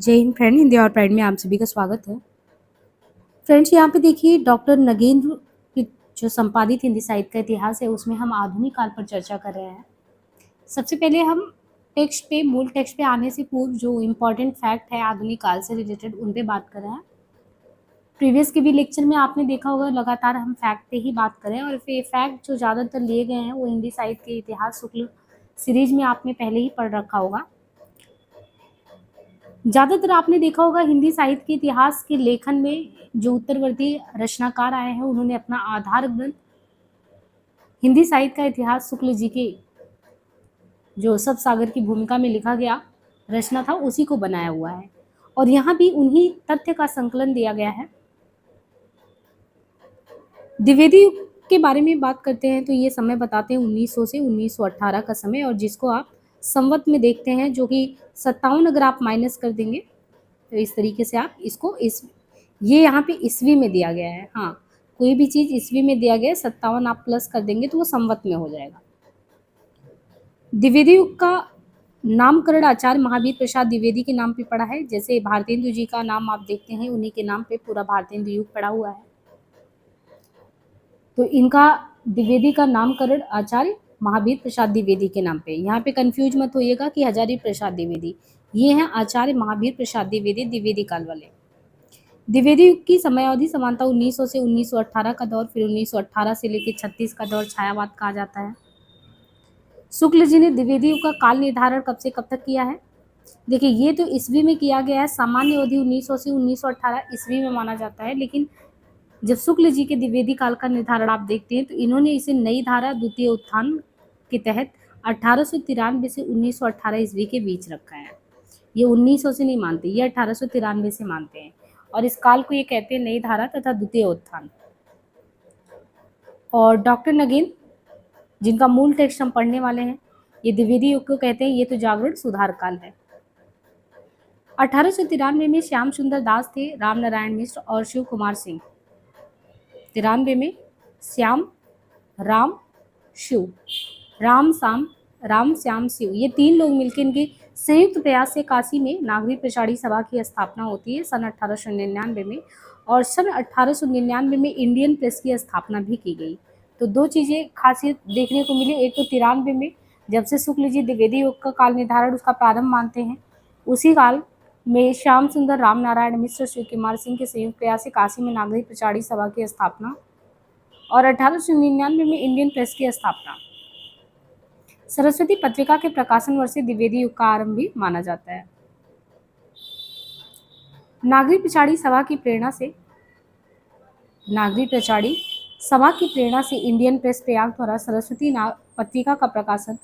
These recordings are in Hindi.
जय हिंद फ्रेंड, हिंदी और प्राइड में आप सभी का स्वागत है। फ्रेंड्स, यहाँ पे देखिए डॉक्टर नगेंद्र की जो संपादित हिंदी साहित्य का इतिहास है उसमें हम आधुनिक काल पर चर्चा कर रहे हैं। सबसे पहले हम मूल टेक्स्ट पे आने से पूर्व जो इम्पोर्टेंट फैक्ट है आधुनिक काल से रिलेटेड उन पे बात कर रहे हैं। प्रीवियस के भी लेक्चर में आपने देखा होगा लगातार हम फैक्ट पे ही बात करें और फिर फैक्ट जो ज़्यादातर लिए गए हैं वो हिंदी साहित्य के इतिहास शुक्ल सीरीज में आपने पहले ही पढ़ रखा होगा। ज़्यादातर आपने देखा होगा हिंदी साहित्य के इतिहास के लेखन में जो उत्तरवर्ती रचनाकार आए हैं उन्होंने अपना आधार ग्रंथ हिंदी साहित्य का इतिहास शुक्ल जी के जो सब सागर की भूमिका में लिखा गया रचना था उसी को बनाया हुआ है और यहाँ भी उन्हीं तथ्य का संकलन दिया गया है। द्विवेदी युग के बारे में बात करते हैं तो ये समय बताते हैं 1900 से 1918 का समय, और जिसको आप संवत में देखते हैं जो कि 57 अगर आप माइनस कर देंगे तो इस तरीके से आप इसको ये यहाँ पे ईस्वी में दिया गया है। हाँ, कोई भी चीज़ ईस्वी में दिया गया है 57 आप प्लस कर देंगे तो वो संवत में हो जाएगा। द्विवेदी युग का नामकरण आचार्य महावीर प्रसाद द्विवेदी के नाम पे पड़ा है। जैसे भारतेंदु जी का नाम आप देखते हैं उन्हीं के नाम पे पूरा भारतेंदु युग पड़ा हुआ है, तो इनका द्विवेदी का नामकरण आचार्य महावीर प्रसाद द्विवेदी के नाम पे। यहाँ पे कंफ्यूज मत होइएगा कि हजारी प्रसाद द्विवेदी, ये हैं आचार्य महावीर प्रसाद द्विवेदी, द्विवेदी काल वाले। द्विवेदी युग की समयावधि समानता 1900 से 1918 का दौर, फिर 1918 से लेकर 36 का दौर छायावाद कहा जाता है। शुक्ल जी ने द्विवेदी युग का काल निर्धारण कब से कब तक किया है? देखिए, ये तो ईस्वी में किया गया है। सामान्य अवधि 1900 से 1918 ईस्वी में माना जाता है, लेकिन जब शुक्ल जी के द्विवेदी काल का निर्धारण आप देखते हैं तो इन्होंने इसे नई धारा द्वितीय उत्थान के तहत 1893 से 1918 ईस्वी के बीच रखा है। ये 1900 से नहीं मानते, ये 1893 से मानते हैं और इस काल को ये कहते हैं नई धारा तथा द्वितीय उत्थान। और डॉक्टर नगेन जिनका मूल टेक्स्ट हम पढ़ने वाले हैं, ये द्विवेदी युग को कहते हैं, ये तो जागरण सुधार काल है। 1893 में श्याम सुंदर दास थे, राम नारायण मिश्र और शिव कुमार सिंह। 93 में श्याम, राम, शिव, राम श्याम शिव, ये तीन लोग मिलकर इनके संयुक्त प्रयास से काशी में नागरिक प्रचारी सभा की स्थापना होती है सन 1899 में, और सन 1899 में इंडियन प्रेस की स्थापना भी की गई। तो दो चीज़ें खासियत देखने को मिली, एक तो 93 में जब से शुक्ल जी द्विवेदी युग का काल निर्धारण उसका प्रारंभ मानते हैं, उसी काल में श्याम सुंदर, राम नारायण मिश्र, शिव कुमार सिंह के संयुक्त प्रयास से काशी में नागरिक प्रचारी सभा की स्थापना, और 1899 में इंडियन प्रेस की स्थापना। सरस्वती पत्रिका के प्रकाशन वर्ष से द्विवेदी युग का आरंभ भी माना जाता है। नागरिक प्रचारी सभा की प्रेरणा से इंडियन प्रेस प्रयाग द्वारा सरस्वती पत्रिका का प्रकाशन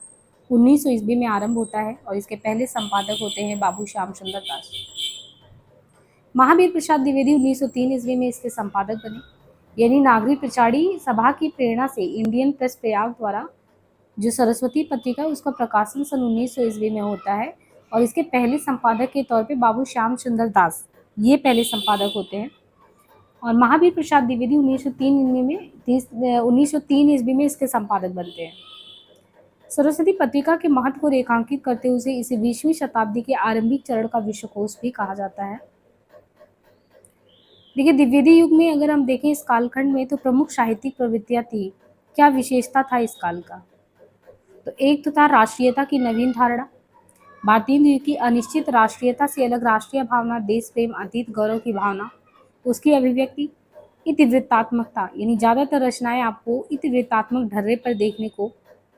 1900 ईस्वी में आरंभ होता है और इसके पहले संपादक होते हैं बाबू श्याम सुंदर दास। महावीर प्रसाद द्विवेदी 1903 ईस्वी में इसके संपादक बने। यानी नागरिक प्रचारी सभा की प्रेरणा से इंडियन प्रेस प्रयाग द्वारा जो सरस्वती पत्रिका है उसका प्रकाशन सन 1900 ईस्वी में होता है और इसके पहले संपादक के तौर पे बाबू श्याम सुंदर दास ये पहले संपादक होते हैं। और महावीर प्रसाद द्विवेदी 1903 ईस्वी में इसके संपादक बनते हैं। सरस्वती पत्रिका के महत्व को रेखांकित करते हुए इसे 20वीं शताब्दी के आरंभिक चरण का विश्वकोश भी कहा जाता है। देखिए, द्विवेदी युग में अगर हम देखें इस कालखंड में तो प्रमुख साहित्यिक प्रवृत्तियां थी। क्या विशेषता था इस काल का? तो एक तो था राष्ट्रीयता की नवीन धारणा, भारतीय युग की अनिश्चित राष्ट्रीयता से अलग राष्ट्रीय भावना, देश प्रेम, अतीत गौरव की भावना, उसकी अभिव्यक्ति, इतिवृत्तात्मकता, यानी ज़्यादातर रचनाएं आपको इतिवृत्तात्मक ढर्रे पर देखने को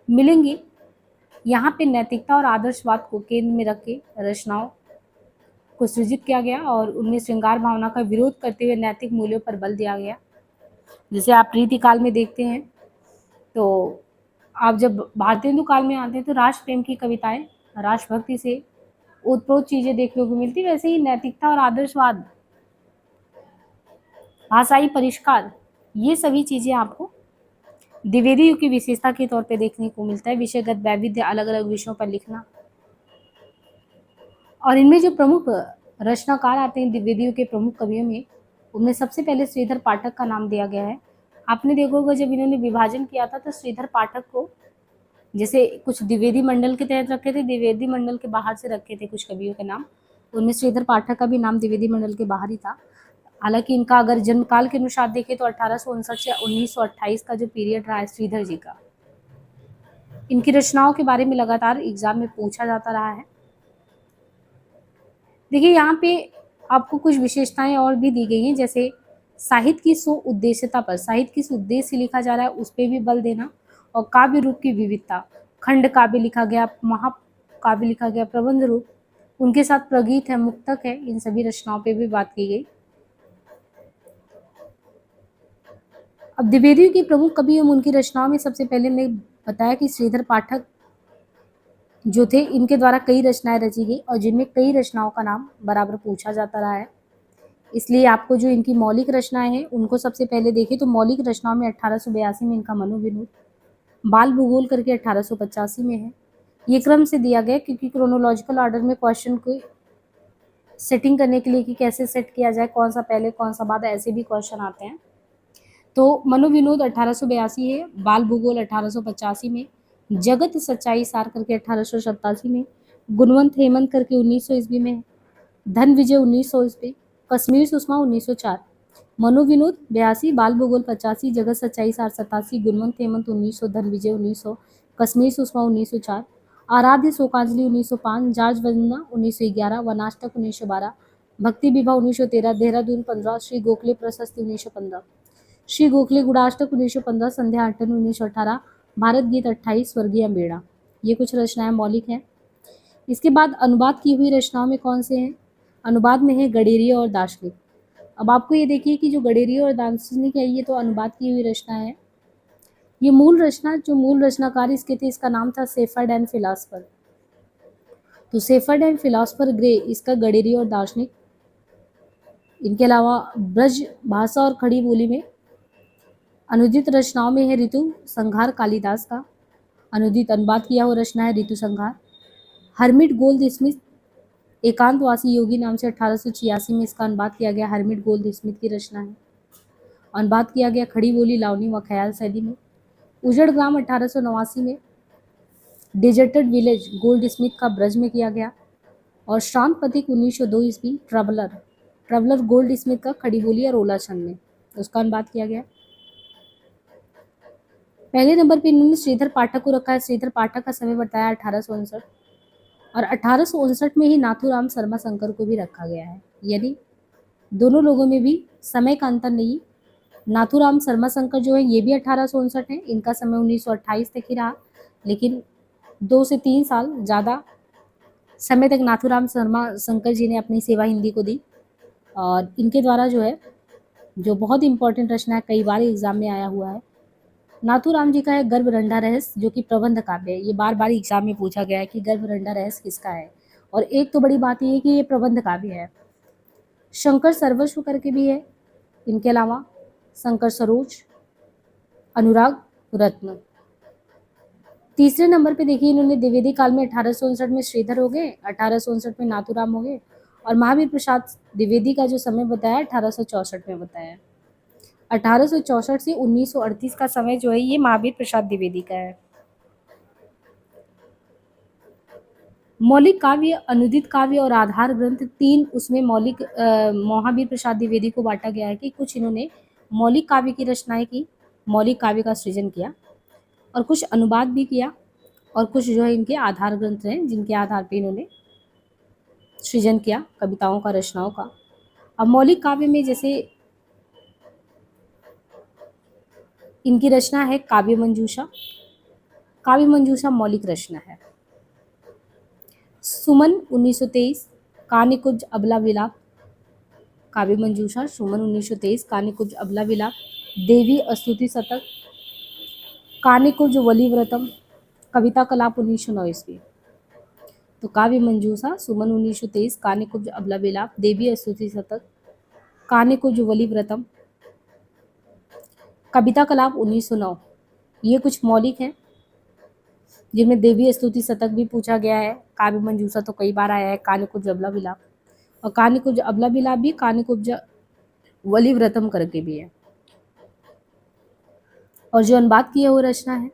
मिलेंगी। यहाँ पे नैतिकता और आदर्शवाद को केंद्र में रख के रचनाओं को सृजित किया गया और उनमें श्रृंगार भावना का विरोध करते हुए नैतिक मूल्यों पर बल दिया गया। जैसे आप रीतिकाल में देखते हैं तो आप जब भारतेंदु काल में आते हैं तो राष्ट्र प्रेम की कविताएं, राष्ट्रभक्ति से ओतप्रोत चीजें देखने को मिलती। वैसे ही नैतिकता और आदर्शवाद, भाषाई परिष्कार, ये सभी चीजें आपको द्विवेदी युग की विशेषता के तौर पे देखने को मिलता है। विषयगत वैविध्य, अलग अलग विषयों पर लिखना, और इनमें जो प्रमुख रचनाकार आते हैं द्विवेदी युग के प्रमुख कवियों में, उनमें सबसे पहले श्रीधर पाठक का नाम दिया गया है। आपने देखा होगा जब इन्होंने विभाजन किया था तो श्रीधर पाठक को जैसे कुछ द्विवेदी मंडल के तहत रखे थे, द्विवेदी मंडल के बाहर से रखे थे कुछ कवियों के नाम, उनमें श्रीधर पाठक का भी नाम द्विवेदी मंडल के बाहर ही था। हालांकि इनका अगर जन्म काल के अनुसार देखें तो 1859 से 1928 का जो पीरियड रहा है श्रीधर जी का, इनकी रचनाओं के बारे में लगातार एग्जाम में पूछा जाता रहा है। देखिए यहाँ पे आपको कुछ विशेषताएं और भी दी गई हैं, जैसे साहित्य की सो उद्देश्यता पर, साहित्य किस उद्देश्य से लिखा जा रहा है उस पर भी बल देना, और काव्य रूप की विविधता, खंड काव्य लिखा गया, महाकाव्य लिखा गया, प्रबंध रूप, उनके साथ प्रगीत है, मुक्तक है, इन सभी रचनाओं पे भी बात की गई। अब द्विवेदी की प्रमुख कवि एवं उनकी रचनाओं में सबसे पहले मैं बताया कि श्रीधर पाठक जो थे, इनके द्वारा कई रचनाएं रची गई और जिनमें कई रचनाओं का नाम बराबर पूछा जाता रहा है। इसलिए आपको जो इनकी मौलिक रचनाएं हैं उनको सबसे पहले देखें तो मौलिक रचनाओं में 1882 में इनका मनोविनोद, बाल भूगोल करके 1885 में है। ये क्रम से दिया गया क्योंकि क्रोनोलॉजिकल ऑर्डर में क्वेश्चन को सेटिंग करने के लिए कि कैसे सेट किया जाए, कौन सा पहले कौन सा बाद, ऐसे भी क्वेश्चन आते हैं। तो मनोविनोद 1882 है, बाल भूगोल 1885 में, जगत सच्चाई सार करके 1887 में, गुणवंत हेमंत करके 1900 ईस्वी में, धन विजय 1900 ईस्वी, कश्मीर सुषमा 1904, मनोविनोद 82, बाल भूगोल 85, जगत सच्चाई सार 87, गुणवंत हेमंत 1900, धन विजय 1900, कश्मीर सुषमा 1904, आराध्य शोकांजलि 1905, जार्ज वंदना 1911, वनाष्टक 1912, भक्ति विभा 1913, देहरादून 15, श्री गोखले प्रशस्ति 1915, श्री गोखले गुणाष्टक 1915, संध्या अट्टन 1918, भारत गीत 28, स्वर्गीय अम्बेडा। ये कुछ रचनाएं मौलिक हैं। इसके बाद अनुवाद की हुई रचनाओं में कौन से हैं? अनुवाद में है गडेरिया और दार्शनिक। अब आपको ये देखिए कि जो गडेरिया और दार्शनिक है ये तो अनुवाद की हुई रचना है। ये मूल रचना, जो मूल रचनाकार इसके थे, इसका नाम था सेफर्ड एंड फिलासफर। तो सेफर्ड एंड फिलासफर ग्रे इसका गडेरिया और दार्शनिक। इनके अलावा ब्रज भाषा और खड़ी बोली में अनुदित रचनाओं में है ऋतु संहार कालिदास का, अनुदित अनुवाद किया हुआ रचना है ऋतु संहार। हर्मिट गोल्ड स्मिथ एकांतवासी योगी नाम से 1886 में इसका अनुवाद किया गया, हर्मिट गोल्ड स्मिथ की रचना है। अनुवाद किया गया खड़ी बोली, लावनी व ख्याल शैली में। उजड़ ग्राम 1889 में, डिजर्टेड विलेज गोल्ड स्मिथ का ब्रज में किया गया, और शांत प्रतीक 1902 ईस्वी, ट्रैवलर गोल्ड स्मिथ का खड़ी बोली और ओला छंद में उसका अनुवाद किया गया। पहले नंबर पे इन्होंने श्रीधर पाठक को रखा है। श्रीधर पाठक का समय बताया 1859, और 1859 में ही नाथूराम शर्मा शंकर को भी रखा गया है, यानी दोनों लोगों में भी समय का अंतर नहीं। नाथूराम शर्मा शंकर जो है ये भी 1859 है, इनका समय 1928 तक ही रहा, लेकिन 2 से 3 साल ज़्यादा समय तक नाथूराम शर्मा शंकर जी ने अपनी सेवा हिंदी को दी। और इनके द्वारा जो है जो बहुत इंपॉर्टेंट रचना है, कई बार एग्जाम में आया हुआ है, नाथूराम जी का है गर्भरंडा रहस्य, जो कि प्रबंध काव्य है। ये बार बार एग्जाम में पूछा गया है कि गर्भरंडा रहस्य किसका है, और एक तो बड़ी बात ये है कि ये प्रबंध काव्य है। शंकर सर्वस्व करके भी है, इनके अलावा शंकर सरोज, अनुराग रत्न। तीसरे नंबर पे देखिए इन्होंने द्विवेदी काल में 1859 में श्रीधर हो गए, 1859 में नाथूराम हो गए, और महावीर प्रसाद द्विवेदी का जो समय बताया 1864 में बताया। 1864 से 1938 का समय जो है ये महावीर प्रसाद द्विवेदी का है। मौलिक काव्य, अनुदित काव्य और आधार ग्रंथ, तीन उसमें मौलिक महावीर प्रसाद द्विवेदी को बांटा गया है कि कुछ इन्होंने मौलिक काव्य की रचनाएं की, मौलिक काव्य का सृजन किया, और कुछ अनुवाद भी किया, और कुछ जो है इनके आधार ग्रंथ हैं जिनके आधार पर इन्होंने सृजन किया कविताओं का, रचनाओं का। अब मौलिक काव्य में जैसे इनकी रचना है काव्य मंजूषा। काव्य मंजूषा मौलिक रचना है। सुमन 1923, कानिकुब्ज अबला विलाप, काव्य मंजूषा सुमन 1923, कानिकुब्ज अबला विलाप। देवी स्तुति शतक, कानिकुब्ज वलिव्रतम, कविता कलाप 1909 ईस्वी। तो काव्य मंजूषा सुमन 1923, कानिकुब्ज अबला विलाप, देवी स्तुति शतक, कानिकुब्ज वलिव्रतम, कविता कलाप 1909। ये कुछ मौलिक हैं जिनमें देवी स्तुति शतक भी पूछा गया है, काव्य मंजूषा तो कई बार आया है, कानिकुब्ज अबला विलाप, और कानिकुब्ज अबला विलाप भी कानिकुब्ज वलिव्रतम करके भी है। और जो अनुवाद किए हुए रचना है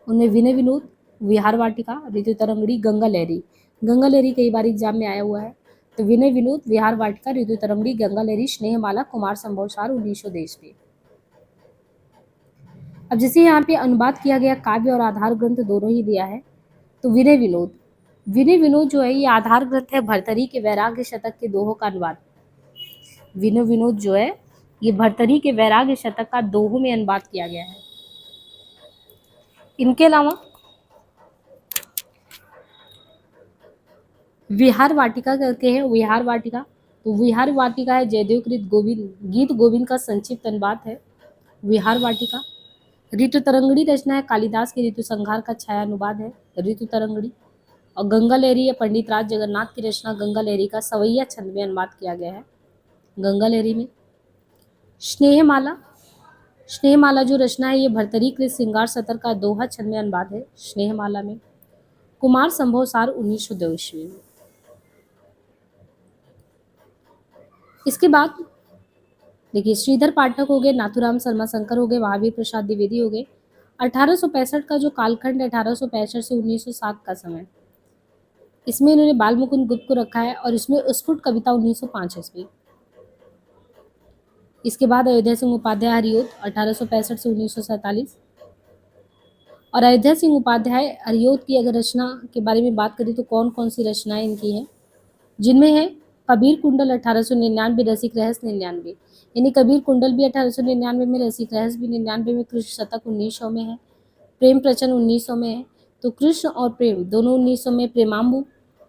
उनमें विनय विनोद, विहार वाटिका, ऋतु तरंगड़ी, गंगा लहरी। गंगा लहरी कई बार एग्जाम में आया हुआ है। तो विनय विनोद, विहार वाटिका, ऋतु तरंगड़ी, गंगा लहरी, स्नेहमाला, कुमार संभव सार, 1920 अब जैसे यहाँ पे अनुवाद किया गया काव्य और आधार ग्रंथ दोनों ही दिया है। तो विनय विनोद, विनय विनोद जो है ये आधार ग्रंथ है भर्तरी के वैराग्य शतक के दोहों का अनुवाद। विनय विनोद जो है ये भर्तरी के वैराग्य शतक का दोहों में अनुवाद किया गया है। इनके अलावा विहार वाटिका करके है, विहार वाटिका, तो विहार वाटिका है जयदेव कृत गोविंद गीत गोविंद का संक्षिप्त अनुवाद है विहार वाटिका। ऋतु तरंगड़ी रचना है कालिदास के ऋतु संहार का छाया अनुवाद है ऋतु तरंगड़ी। और गंगा लहरी या पंडित राज जगन्नाथ की रचना गंगा लहरी का सवैया छंद में अनुवाद किया गया है गंगा लहरी में। स्नेहमाला, स्नेहमाला जो रचना है ये भर्तरी कृत श्रृंगार सतर का दोहा छंद में अनुवाद है स्नेहमाला में। कुमार संभव सार 1902 में। इसके बाद देखिए श्रीधर पाठक हो गए, नाथुराम शर्मा शंकर हो गए, महावीर प्रसाद द्विवेदी हो गए। 1865 का जो कालखंड है 1865 से 1907 का समय, इसमें इन्होंने बाल मुकुंद गुप्त को रखा है और इसमें स्फुट कविता 1905 ईस्वी। इसके बाद अयोध्या सिंह उपाध्याय हरिओत 1865 से 1947। और अयोध्या सिंह उपाध्याय हरिओत की अगर रचना के बारे में बात करें तो कौन कौन सी रचनाएं इनकी हैं, जिनमें है कबीर कुंडल 1899, रसिक रहस्य 99, यानी कबीर कुंडल भी 1899 में, रसिक रहस्य भी 99 में, कृष्ण शतक 1900 में है, प्रेम प्रचन 1900 में है। तो कृष्ण और प्रेम दोनों 1900 में, प्रेमाम्बु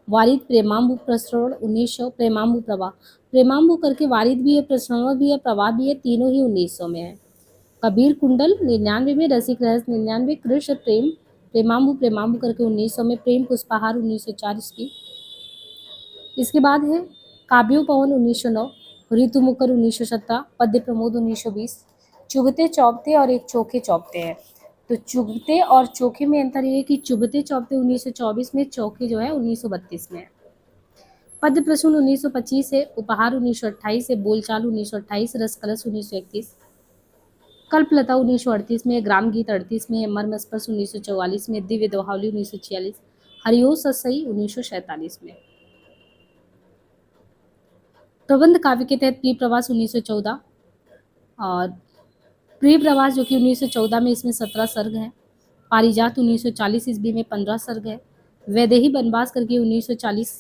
वारिद, प्रेमाम्बु प्रसरण 1900, प्रेमाम्बु प्रवाह, प्रेमाम्बु करके वारिद भी है, प्रसरण भी है, प्रवाह भी है, तीनों ही 1900 में है। कबीर कुंडल 99 में, रसिक रहस्य 99, कृष्ण प्रेम प्रेमाम्बु प्रेमाम्बु करके 1900 में, प्रेम पुष्पहार 1904 की। इसके बाद है काव्योपवन 1909, ऋतु मुकर 1917, पद्य प्रमोद 1920। चुभते चौबते और एक चोखे चौबते हैं। तो चुभते और चोखे में अंतर ये है कि चुभते चौबते 1924 में, चौखे जो है 1932 में है। पद्य प्रसून 1925 है, उपहार 1928 है, बोलचाल 1928, रस कलश 1931, कल्पलता 1938 में, ग्राम गीत 38 में, मर्म स्पर्श 1944 में, दिव्य दोहावली 1946, हरिओ ससई 1947 में। प्रबंध काव्य के तहत प्रिय प्रवास 1914 और प्रिय प्रवास जो कि 1914 में, इसमें 17 सर्ग हैं। पारिजात 1940 ईस्वी में 15 सर्ग है। वैदेही वनवास करके 1940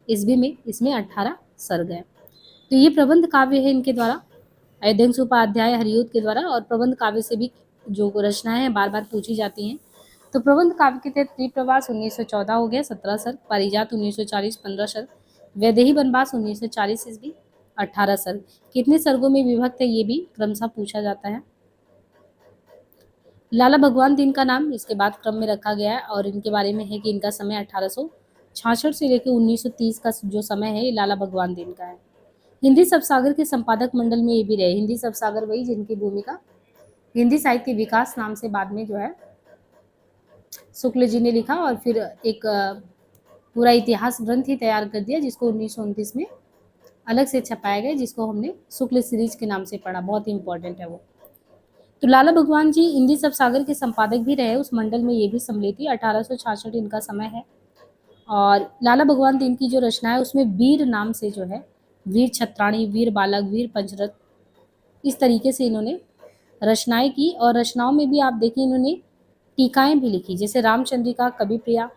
ईस्वी में, इसमें 18 सर्ग है। तो ये प्रबंध काव्य है इनके द्वारा, अयोध्या उपाध्याय हरिओत के द्वारा। और प्रबंध काव्य से भी जो रचनाएं हैं बार बार पूछी जाती हैं। तो प्रबंध काव्य के तहत प्रिय प्रवास 1914 हो गया 17 सर्ग, पारिजात 1940 15 सर्ग, वैदेही वनवास 1940 ईस्वी 18 सर्ग। कितने सर्गों में विभक्त है ये भी क्रमशः पूछा जाता है। लाला भगवान दीन का नाम इसके बाद क्रम में रखा गया है और इनके बारे में है कि इनका समय 1866 से लेकर 1930 का जो समय है ये लाला भगवान दीन का है। हिंदी सबसागर के संपादक मंडल में ये भी रहे। हिंदी सबसागर वही जिनकी भूमिका हिंदी साहित्य विकास नाम से बाद में जो है शुक्ल जी ने लिखा और फिर एक पूरा इतिहास ग्रंथ ही तैयार कर दिया, जिसको 1929 में अलग से छपाया गया, जिसको हमने शुक्ल सीरीज के नाम से पढ़ा, बहुत ही इंपॉर्टेंट है वो। तो लाला भगवान जी हिंदी सबसागर के संपादक भी रहे, उस मंडल में ये भी सम्मिलित थी। 1866 इनका समय है। और लाला भगवान दीन की जो रचना है उसमें वीर नाम से जो है वीर छत्राणी, वीर बालक, वीर पंचरथ, इस तरीके से इन्होंने रचनाएं की। और रचनाओं में भी आप देखिए इन्होंने टीकाएं भी लिखी, जैसे रामचंद्रिका, कवि प्रिया,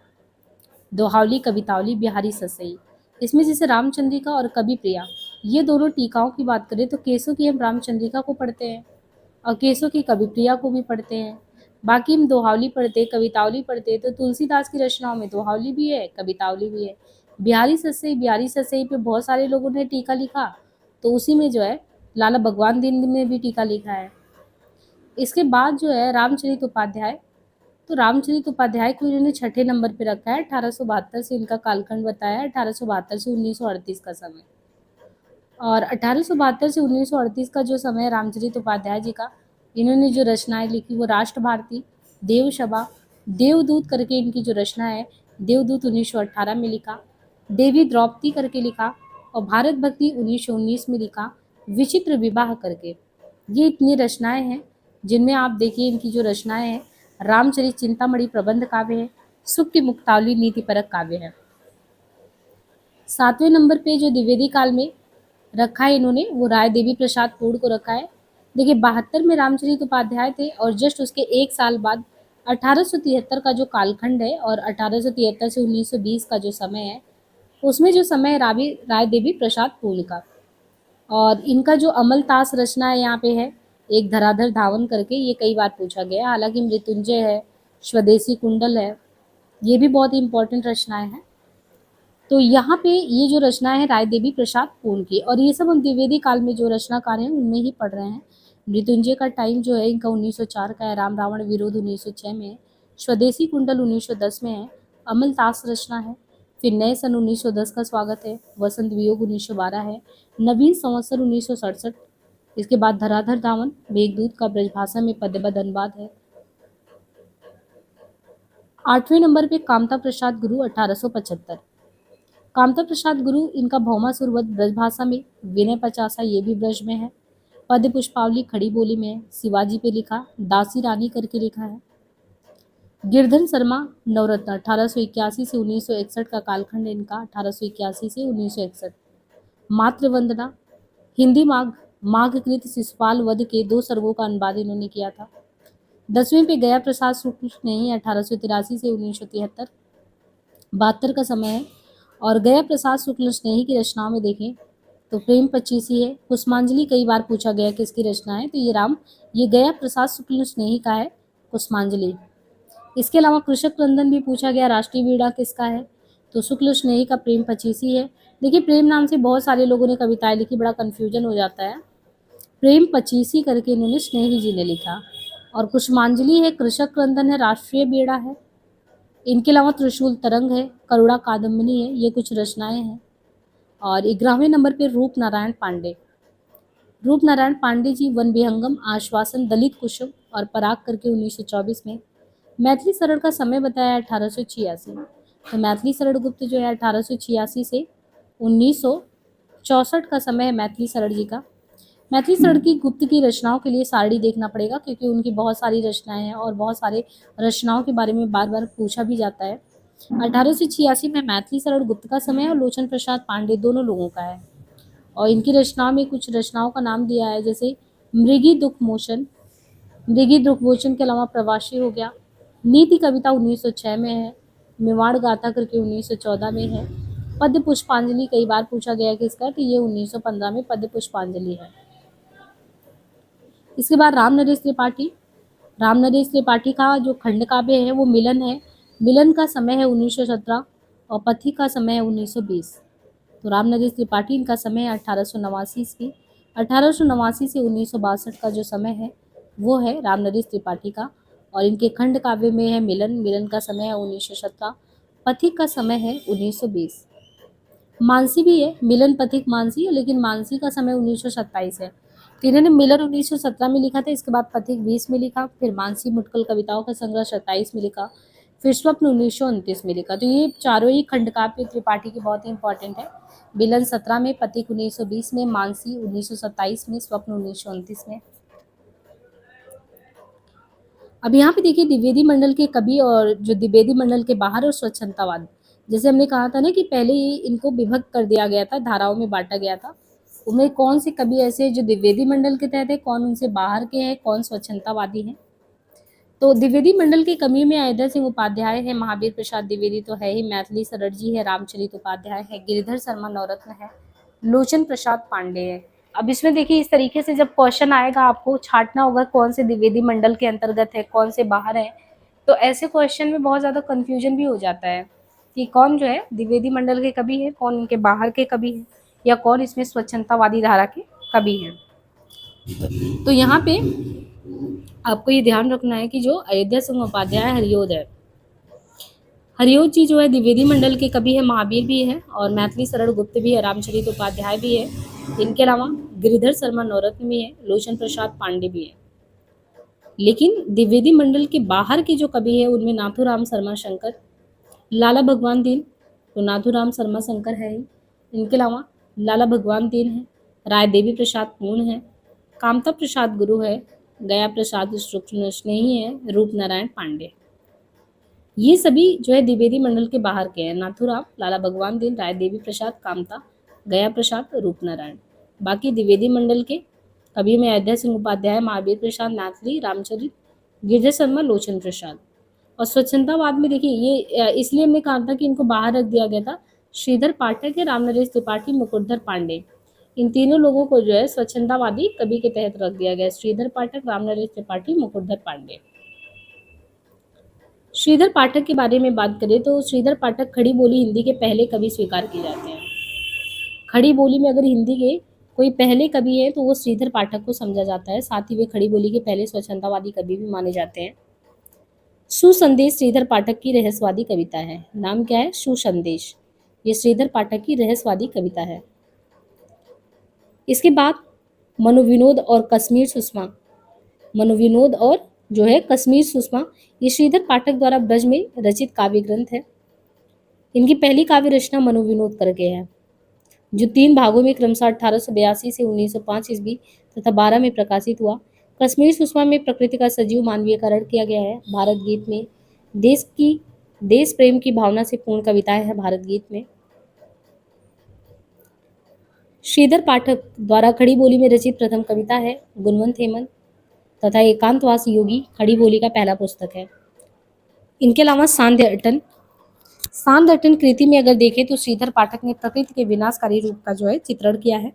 दोहावली, कवितावली, बिहारी ससई। इसमें जैसे रामचंद्रिका और कवि प्रिया ये दोनों टीकाओं की बात करें तो केसो की हम रामचंद्रिका को पढ़ते हैं और केसो की कवि प्रिया को भी पढ़ते हैं। बाकी हम दोहावली पढ़ते, कवितावली पढ़ते, तो तुलसीदास की रचनाओं में दोहावली भी है, कवितावली भी है। बिहारी ससई पे बहुत सारे लोगों ने टीका लिखा, तो उसी में जो है लाला भगवान दीन ने भी टीका लिखा है। इसके बाद जो है रामचरित उपाध्याय, तो रामचरित उपाध्याय को इन्होंने 6ठे नंबर पे रखा है। 1872 से इनका कालखंड बताया है, 1872 से 1938 का समय। और 1872 से 1938 का जो समय है रामचरित उपाध्याय जी का, इन्होंने जो रचनाएं लिखी वो राष्ट्र भारती, देवसभा, देवदूत करके इनकी जो रचना है, देवदूत 1918 में लिखा, देवी द्रौपदी करके लिखा, और भारत भक्ति 1919 में लिखा, विचित्र विवाह करके। ये इतनी रचनाएं हैं जिनमें आप देखिए इनकी जो रचनाएं हैं, रामचरित चिंतामणि प्रबंध काव्य है, सुक्ति मुक्तावली नीतिपरक काव्य है। 7वें नंबर पे जो द्विवेदी काल में रखा है इन्होंने, वो राय देवी प्रसाद पूर्ण को रखा है। देखिए 72 में रामचरित उपाध्याय थे और जस्ट उसके एक साल बाद 1873 का जो कालखंड है और 1873 से 1920 का जो समय है, उसमें जो समय है राय देवी प्रसाद पूर्ण का। और इनका जो अमलतास रचना है यहाँ पे है एक धराधर धावन करके, ये कई बार पूछा गया है। हालांकि मृत्युंजय है, स्वदेशी कुंडल है, ये भी बहुत ही इंपॉर्टेंट रचनाएं हैं। तो यहाँ पे ये जो रचना है राय देवी प्रसाद पूर्ण की, और ये सब हम द्विवेदी काल में जो रचनाकार हैं उनमें ही पढ़ रहे हैं। मृत्युंजय का टाइम जो है इनका 1904 का है, राम रावण विरोध 1906 में है, स्वदेशी कुंडल 1910 में है, अमलतास रचना है, फिर नए सन 1910 का स्वागत है, वसंत वियोग 1912 है, नवीन संवत्सर 1967, इसके बाद धराधर धावन, मेघदूत का ब्रजभाषा में पद्यबद्ध अनुवाद है। 8वें नंबर पे कामता प्रसाद गुरु 1875। कामता प्रसाद गुरु इनका भौमासुर वध ब्रजभाषा में, विनय पचासा ये भी ब्रज में है, पद्य पुष्पावली खड़ी बोली में है, शिवाजी पे लिखा, दासी रानी करके लिखा है। गिरधर शर्मा नवरत्न 1881 से 1961 का कालखंड इनका, 1881 से 1961। मातृवंदना हिंदी माघकृत शिशुपाल वध के 2 सर्गों का अनुवाद इन्होंने किया था। 10वें पे गया प्रसाद शुक्ल स्नेही 1883 से 1973, 72 का समय है। और गया प्रसाद शुक्ल स्नेही की रचनाओं में देखें तो प्रेम पचीसी है, कुसुमांजलि कई बार पूछा गया किसकी रचना है, तो ये गया प्रसाद शुक्ल स्नेही का है, कुसुमांजलि। इसके अलावा कृषक क्रंदन भी पूछा गया, राष्ट्रीय वीणा किसका है, तो शुक्ल स्नेही का प्रेम पचीसी है। देखिए प्रेम नाम से बहुत सारे लोगों ने कविताएं लिखी, बड़ा कन्फ्यूजन हो जाता है, प्रेम पचीसी करके इन्होंने स्नेही जी ने लिखा। और कुसुमांजलि है, कृषक क्रंदन है, राष्ट्रीय वीणा है। इनके अलावा त्रिशूल तरंग है, करुणा कादम्बिनी है, ये कुछ रचनाएं हैं। और 11वें नंबर पे रूप नारायण पांडे जी वन विहंगम, आश्वासन, दलित कुसुम और पराग करके 1924 में। मैथिली शरण का समय बताया 1886, तो मैथिली शरण गुप्त जो है 1886 से 1964 का समय है मैथिली शरण जी का। मैथिली शरण की गुप्त की रचनाओं के लिए सारणी देखना पड़ेगा, क्योंकि उनकी बहुत सारी रचनाएं हैं और बहुत सारे रचनाओं के बारे में बार बार पूछा भी जाता है। 1886 में मैथिली शरण गुप्त का समय और लोचन प्रसाद पांडे दोनों लोगों का है। और इनकी रचनाओं में कुछ रचनाओं का नाम दिया है, जैसे मृगी दुख मोचन के अलावा प्रवासी हो गया, नीति कविता 1906 में है, मेवाड़ गाथा करके 1914 में है, पद्य पुष्पांजलि कई बार पूछा गया है किसका, तो ये 1915 में पद्य पुष्पांजलि है। इसके बाद राम नरेश त्रिपाठी का जो खंड काव्य है वो मिलन है, मिलन का समय है 1917 और पथिक का समय है 1920। तो राम नरेश त्रिपाठी इनका समय है 1889 से 1962 का जो समय है वो है राम नरेश त्रिपाठी का। और इनके खंड काव्य में है मिलन का समय है 1917, पथिक का समय है 1920। मानसी भी है, मिलन पथिक मानसी है, लेकिन मानसी का समय 1927 है। तो इन्होंने मिलन 1917 में लिखा था, इसके बाद पथिक 20 में लिखा, फिर मानसी मुटकल कविताओं का संग्रह 27 में लिखा, फिर स्वप्न 1929 में लिखा। तो ये चारों ही खंड काव्य त्रिपाठी की बहुत ही इंपॉर्टेंट है। मिलन 17 में, पथिक 1920 में, मानसी 1927 में, स्वप्न 1929 में। अब यहाँ पे देखिए द्विवेदी मंडल के कवि और जो द्विवेदी मंडल के बाहर और स्वच्छंदतावाद, जैसे हमने कहा था ना कि पहले ही इनको विभक्त कर दिया गया था, धाराओं में बांटा गया था। उनमें कौन से कवि ऐसे हैं जो द्विवेदी मंडल के तहत है, कौन उनसे बाहर के हैं, कौन स्वच्छंदतावादी हैं। तो द्विवेदी मंडल के कवियों में अयोध्या सिंह उपाध्याय है, महावीर प्रसाद द्विवेदी तो है ही, मैथिली शरण जी है, रामचरित उपाध्याय है, गिरिधर शर्मा नवरत्न है, लोचन प्रसाद पांडे है। अब इसमें देखिए इस तरीके से जब क्वेश्चन आएगा आपको छांटना होगा कौन से द्विवेदी मंडल के अंतर्गत है, कौन से बाहर है। तो ऐसे क्वेश्चन में बहुत ज़्यादा कंफ्यूजन भी हो जाता है कि कौन जो है द्विवेदी मंडल के कवि है, कौन इनके बाहर के कवि है, या कौन इसमें स्वच्छंदतावादी धारा के कवि हैं। तो यहाँ पे आपको ये ध्यान रखना है कि जो अयोध्या सिंह उपाध्याय हरियोध है, हरियोध जी जो है द्विवेदी मंडल के कवि है, महावीर भी है और मैथिली शरण गुप्त भी है, रामचरित उपाध्याय भी है। इनके अलावा गिरिधर शर्मा नवरत्न भी है, लोचन प्रसाद पांडे भी है। लेकिन द्विवेदी मंडल के बाहर के जो कवि है उनमें नाथूराम शर्मा शंकर, लाला भगवान दीन, तो नाथूराम शर्मा शंकर है ही। इनके अलावा लाला भगवान दीन है, राय देवी प्रसाद पूर्ण है, कामता प्रसाद गुरु है, गया प्रसाद शुक्ल स्नेही है, रूप नारायण पांडे। ये सभी जो है द्विवेदी मंडल के बाहर के हैं। नाथूराम, लाला भगवान दिन, राय देवी प्रसाद, कामता, गया प्रसाद, रूपनारायण। बाकी द्विवेदी मंडल के कवि में अयोध्या सिंह उपाध्याय, महावीर प्रसाद, नाथली, रामचरित, गिरजा शर्मा, लोचन प्रसाद। और स्वच्छंदवाद में देखिए ये इसलिए हमने कहा था कि इनको बाहर रख दिया गया था। श्रीधर पाठक है, रामनरेश त्रिपाठी, मुकुटधर पांडे, इन तीनों लोगों को जो है स्वच्छंदवादी कवि के तहत रख दिया गया। श्रीधर पाठक, रामनरेश त्रिपाठी, मुकुटधर पांडे। श्रीधर पाठक के बारे में बात करें तो श्रीधर पाठक खड़ी बोली हिंदी के पहले कवि स्वीकार किए जाते हैं। खड़ी बोली में अगर हिंदी के कोई पहले कवि है तो वो श्रीधर पाठक को समझा जाता है। साथ ही वे खड़ी बोली के पहले स्वच्छंदवादी कवि भी माने जाते हैं। सुसंदेश श्रीधर पाठक की रहस्यवादी कविता है। नाम क्या है? सुसंदेश। ये श्रीधर पाठक की रहस्यवादी कविता है। इसके बाद मनोविनोद और कश्मीर सुषमा। मनोविनोद और जो है कश्मीर सुषमा, ये श्रीधर पाठक द्वारा ब्रज में रचित काव्य ग्रंथ है। इनकी पहली काव्य रचना मनोविनोद करके है, जो 3 भागों में क्रमशः 1882 से 1905 ईस्वी तथा 12 में प्रकाशित हुआ। कश्मीर सुषमा में प्रकृति का सजीव मानवीयकरण किया गया है। भारत गीत में देश प्रेम की भावना से पूर्ण कविताएं हैं। भारत गीत में श्रीधर पाठक द्वारा खड़ी बोली में रचित प्रथम कविता है गुणवंत हेमंत तथा एकांतवास योगी खड़ी बोली का पहला पुस्तक है। इनके अलावा सांध्य अटन कृति में अगर देखें तो श्रीधर पाठक ने प्रकृति के विनाशकारी रूप का जो है चित्रण किया है।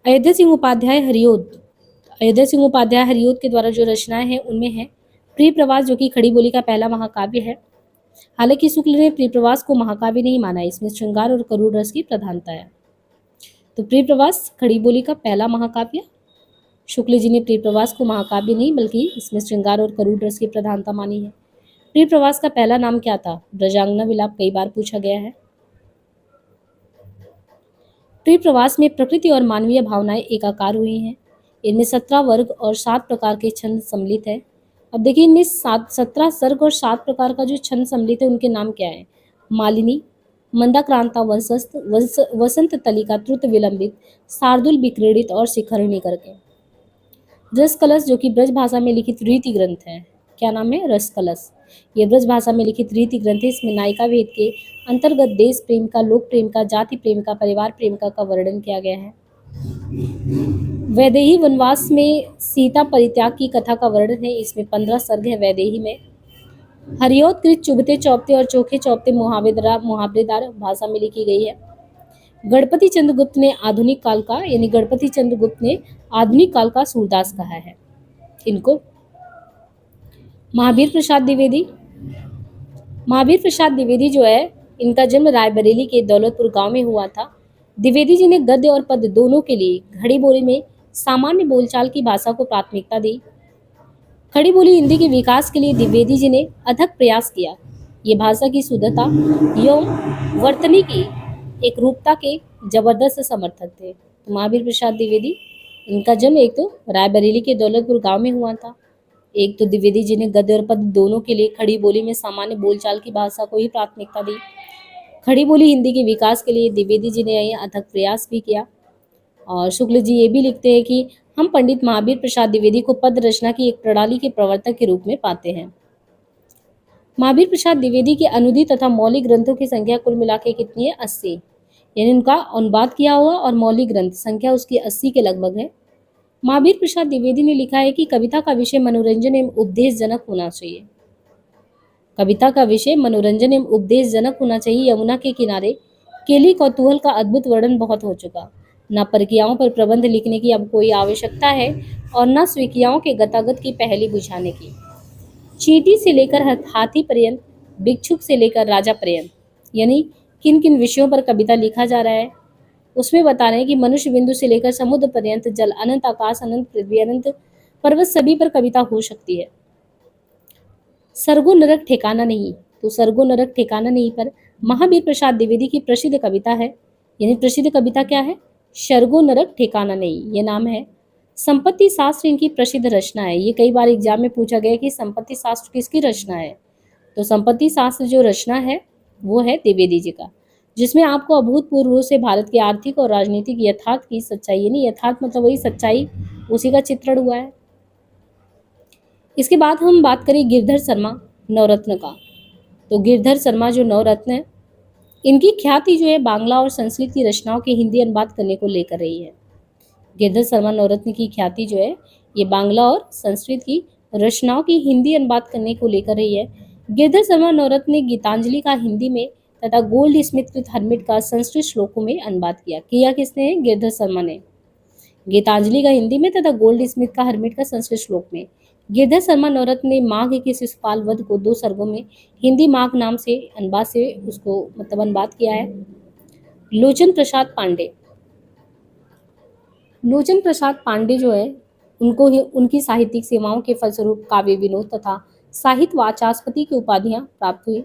अयोध्या सिंह उपाध्याय हरिओद के द्वारा जो रचनाएं हैं उनमें है प्रिय प्रवास, जो कि खड़ी बोली का पहला महाकाव्य है। हालांकि शुक्ल ने प्रिय प्रवास को महाकाव्य नहीं माना, इसमें श्रृंगार और करुण रस की प्रधानता है। तो प्रिय प्रवास खड़ी बोली का पहला महाकाव्य। शुक्ल जी ने प्रिय प्रवास को महाकाव्य नहीं बल्कि इसमें श्रृंगार और करुण रस की प्रधानता मानी है। प्रिय प्रवास का पहला नाम क्या था? ब्रजांगना विलाप कई बार पूछा गया है। प्रिय प्रवास में प्रकृति और मानवीय भावनाएं एकाकार हुई हैं। इनमें 17 वर्ग और 7 प्रकार के छंद सम्मिलित है। अब देखिए इनमें 17 सर्ग और 7 प्रकार का जो छंद सम्मिलित है उनके नाम क्या है? मालिनी, मंदाक्रांता, वसंत तलिका, त्रुत विलंबित, शार्दुल विक्रीडित और शिखरिणी करके। रस कलश, जो कि ब्रज भाषा में लिखित रीति ग्रंथ है। क्या नाम है? रस कलश। ये ब्रज भाषा में लिखित रीति ग्रंथ है। इसमें नायिका वेद के अंतर्गत देश प्रेम का, लोक प्रेम का, जाति प्रेम का, परिवार प्रेम का वर्णन किया गया है। वैदेही वनवास में सीता परित्याग की कथा का वर्णन है। इसमें 15 सर्ग है वैदेही में। हरिओद कृत चुभते चौपते और चोखे चौपते मुहावरेदार भाषा में लिखी गई है। गणपति चंद्रगुप्त ने आधुनिक काल का सूरदास कहा है इनको। महावीर प्रसाद द्विवेदी जो है, इनका जन्म रायबरेली के दौलतपुर गांव में हुआ था। द्विवेदी जी ने गद्य और पद्य दोनों के लिए खड़ी बोली में सामान्य बोलचाल की भाषा को प्राथमिकता दी। खड़ी बोली हिंदी के विकास के लिए द्विवेदी जी ने अथक प्रयास किया। ये भाषा की शुद्धता एवं वर्तनी की एक रूपता के जबरदस्त समर्थक थे। तो महावीर प्रसाद द्विवेदी, इनका जन्म एक तो रायबरेली के दौलतपुर गांव में हुआ था। एक तो द्विवेदी जी ने गद्य और पद्य दोनों के लिए खड़ी बोली में सामान्य बोलचाल की भाषा को ही प्राथमिकता दी। खड़ी बोली हिंदी के विकास के लिए द्विवेदी जी ने यह अथक प्रयास भी किया। और शुक्ल जी ये भी लिखते हैं कि हम पंडित महावीर प्रसाद द्विवेदी को पद्य रचना की एक प्रणाली के प्रवर्तक के रूप में पाते हैं। महावीर प्रसाद द्विवेदी के अनुदित तथा मौलिक ग्रंथों की संख्या कुल मिला के कितनी है? 80। यानी उनका अनुवाद किया हुआ और मौलिक ग्रंथ संख्या उसकी 80 के लगभग है। महावीर प्रसाद द्विवेदी ने लिखा है कि कविता का विषय मनोरंजन एवं उपदेशजनक होना चाहिए। कविता का विषय मनोरंजन एवं उपदेशजनक होना चाहिए। यमुना के किनारे केली कौतूहल का अद्भुत वर्णन बहुत हो चुका। न प्रक्रियाओं पर प्रबंध लिखने की अब कोई आवश्यकता है और न स्वीक्रियाओं के गतागत की पहेली बुझाने की। चींटी से लेकर हाथी पर्यंत, भिक्षुक से लेकर राजा पर्यंत, यानी किन किन विषयों पर कविता लिखा जा रहा है उसमें बता रहे हैं कि मनुष्य बिंदु से लेकर समुद्र पर्यंत, जल अनंत, आकाश अनंत, पृथ्वी अनंत, पर्वत सभी पर कविता हो सकती है। सर्गो नरक ठिकाना नहीं, तो सर्गो नरक ठिकाना नहीं पर महावीर प्रसाद द्विवेदी की प्रसिद्ध कविता है। यानी प्रसिद्ध कविता क्या है? सर्गो नरक ठिकाना नहीं, ये नाम है। संपत्ति शास्त्र इनकी प्रसिद्ध रचना है। ये कई बार एग्जाम में पूछा गया कि संपत्ति शास्त्र किसकी रचना है। तो संपत्ति शास्त्र जो रचना है वो है द्विवेदी जी का, जिसमें आपको अभूतपूर्व रूप से भारत के आर्थिक और राजनीतिक यथार्थ की सच्चाई, यानी यथार्थ मतलब वही सच्चाई, उसी का चित्रण हुआ है। इसके बाद हम बात करें गिरधर शर्मा। नवरत्न का। तो गिरधर शर्मा जो नवरत्न है, इनकी ख्याति जो है बांग्ला और संस्कृत की रचनाओं के हिंदी अनुवाद करने को लेकर रही है। गिरधर शर्मा नवरत्न की ख्याति जो है ये बांग्ला और संस्कृत की रचनाओं की हिंदी अनुवाद करने को लेकर रही है। गिरधर शर्मा नवरत्न ने गीतांजलि का हिंदी में तथा गोल्ड स्मिथ कृत हर्मिट का संस्कृत श्लोकों में अनुवाद किया किसने है? गिरधर शर्मा ने। गीतांजलि का हिंदी में तथा गोल्ड स्मिथ का हर्मिट का संस्कृत श्लोक में। गिरधर शर्मा नवरत्न ने माघ के शिशुपाल वध को 2 सर्गों में हिंदी माघ नाम से अनुवाद से उसको मतलब अनुवाद किया है। लोचन प्रसाद पांडे। लोचन प्रसाद पांडे जो है उनको ही उनकी साहित्यिक सेवाओं के फलस्वरूप काव्य विनोद तथा साहित्य वाचस्पति की उपाधियां प्राप्त हुई।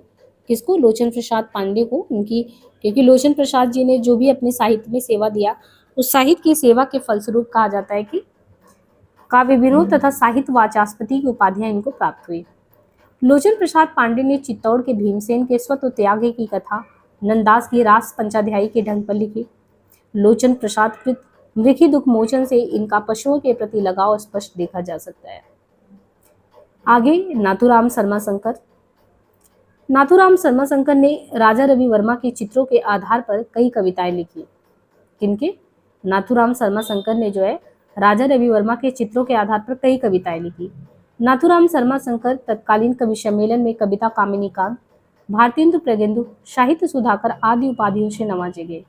किसको? लोचन प्रसाद पांडे को। उनकी, क्योंकि लोचन प्रसाद जी ने जो भी अपने साहित्य में सेवा दिया उस साहित्य की सेवा के फलस्वरूप कहा जाता है कि काव्य विनोद तथा साहित्य वाचस्पति की उपाधियां इनको प्राप्त हुई। लोचन प्रसाद पांडे ने चित्तौड़ के भीमसेन के स्वत्व त्याग की कथा नंदास की रास पंचाध्यायी के ढंग पर लिखी। लोचन प्रसाद कृत मृखी दुख मोचन से इनका पशुओं के प्रति लगाव स्पष्ट देखा जा सकता है। आगे नाथूराम शर्मा शंकर। नाथूराम शर्मा शंकर ने राजा रवि वर्मा के चित्रों के आधार पर कई कविताएं लिखी। किनके? नाथूराम शर्मा शंकर ने जो है राजा रवि वर्मा के चित्रों के आधार पर कई कविताएं लिखी। नाथूराम शर्मा शंकर तत्कालीन कवि सम्मेलन में कविता कामिनी कांत, भारतेंदु प्रगेंदु, साहित्य सुधाकर आदि उपाधियों से नवाजे गए।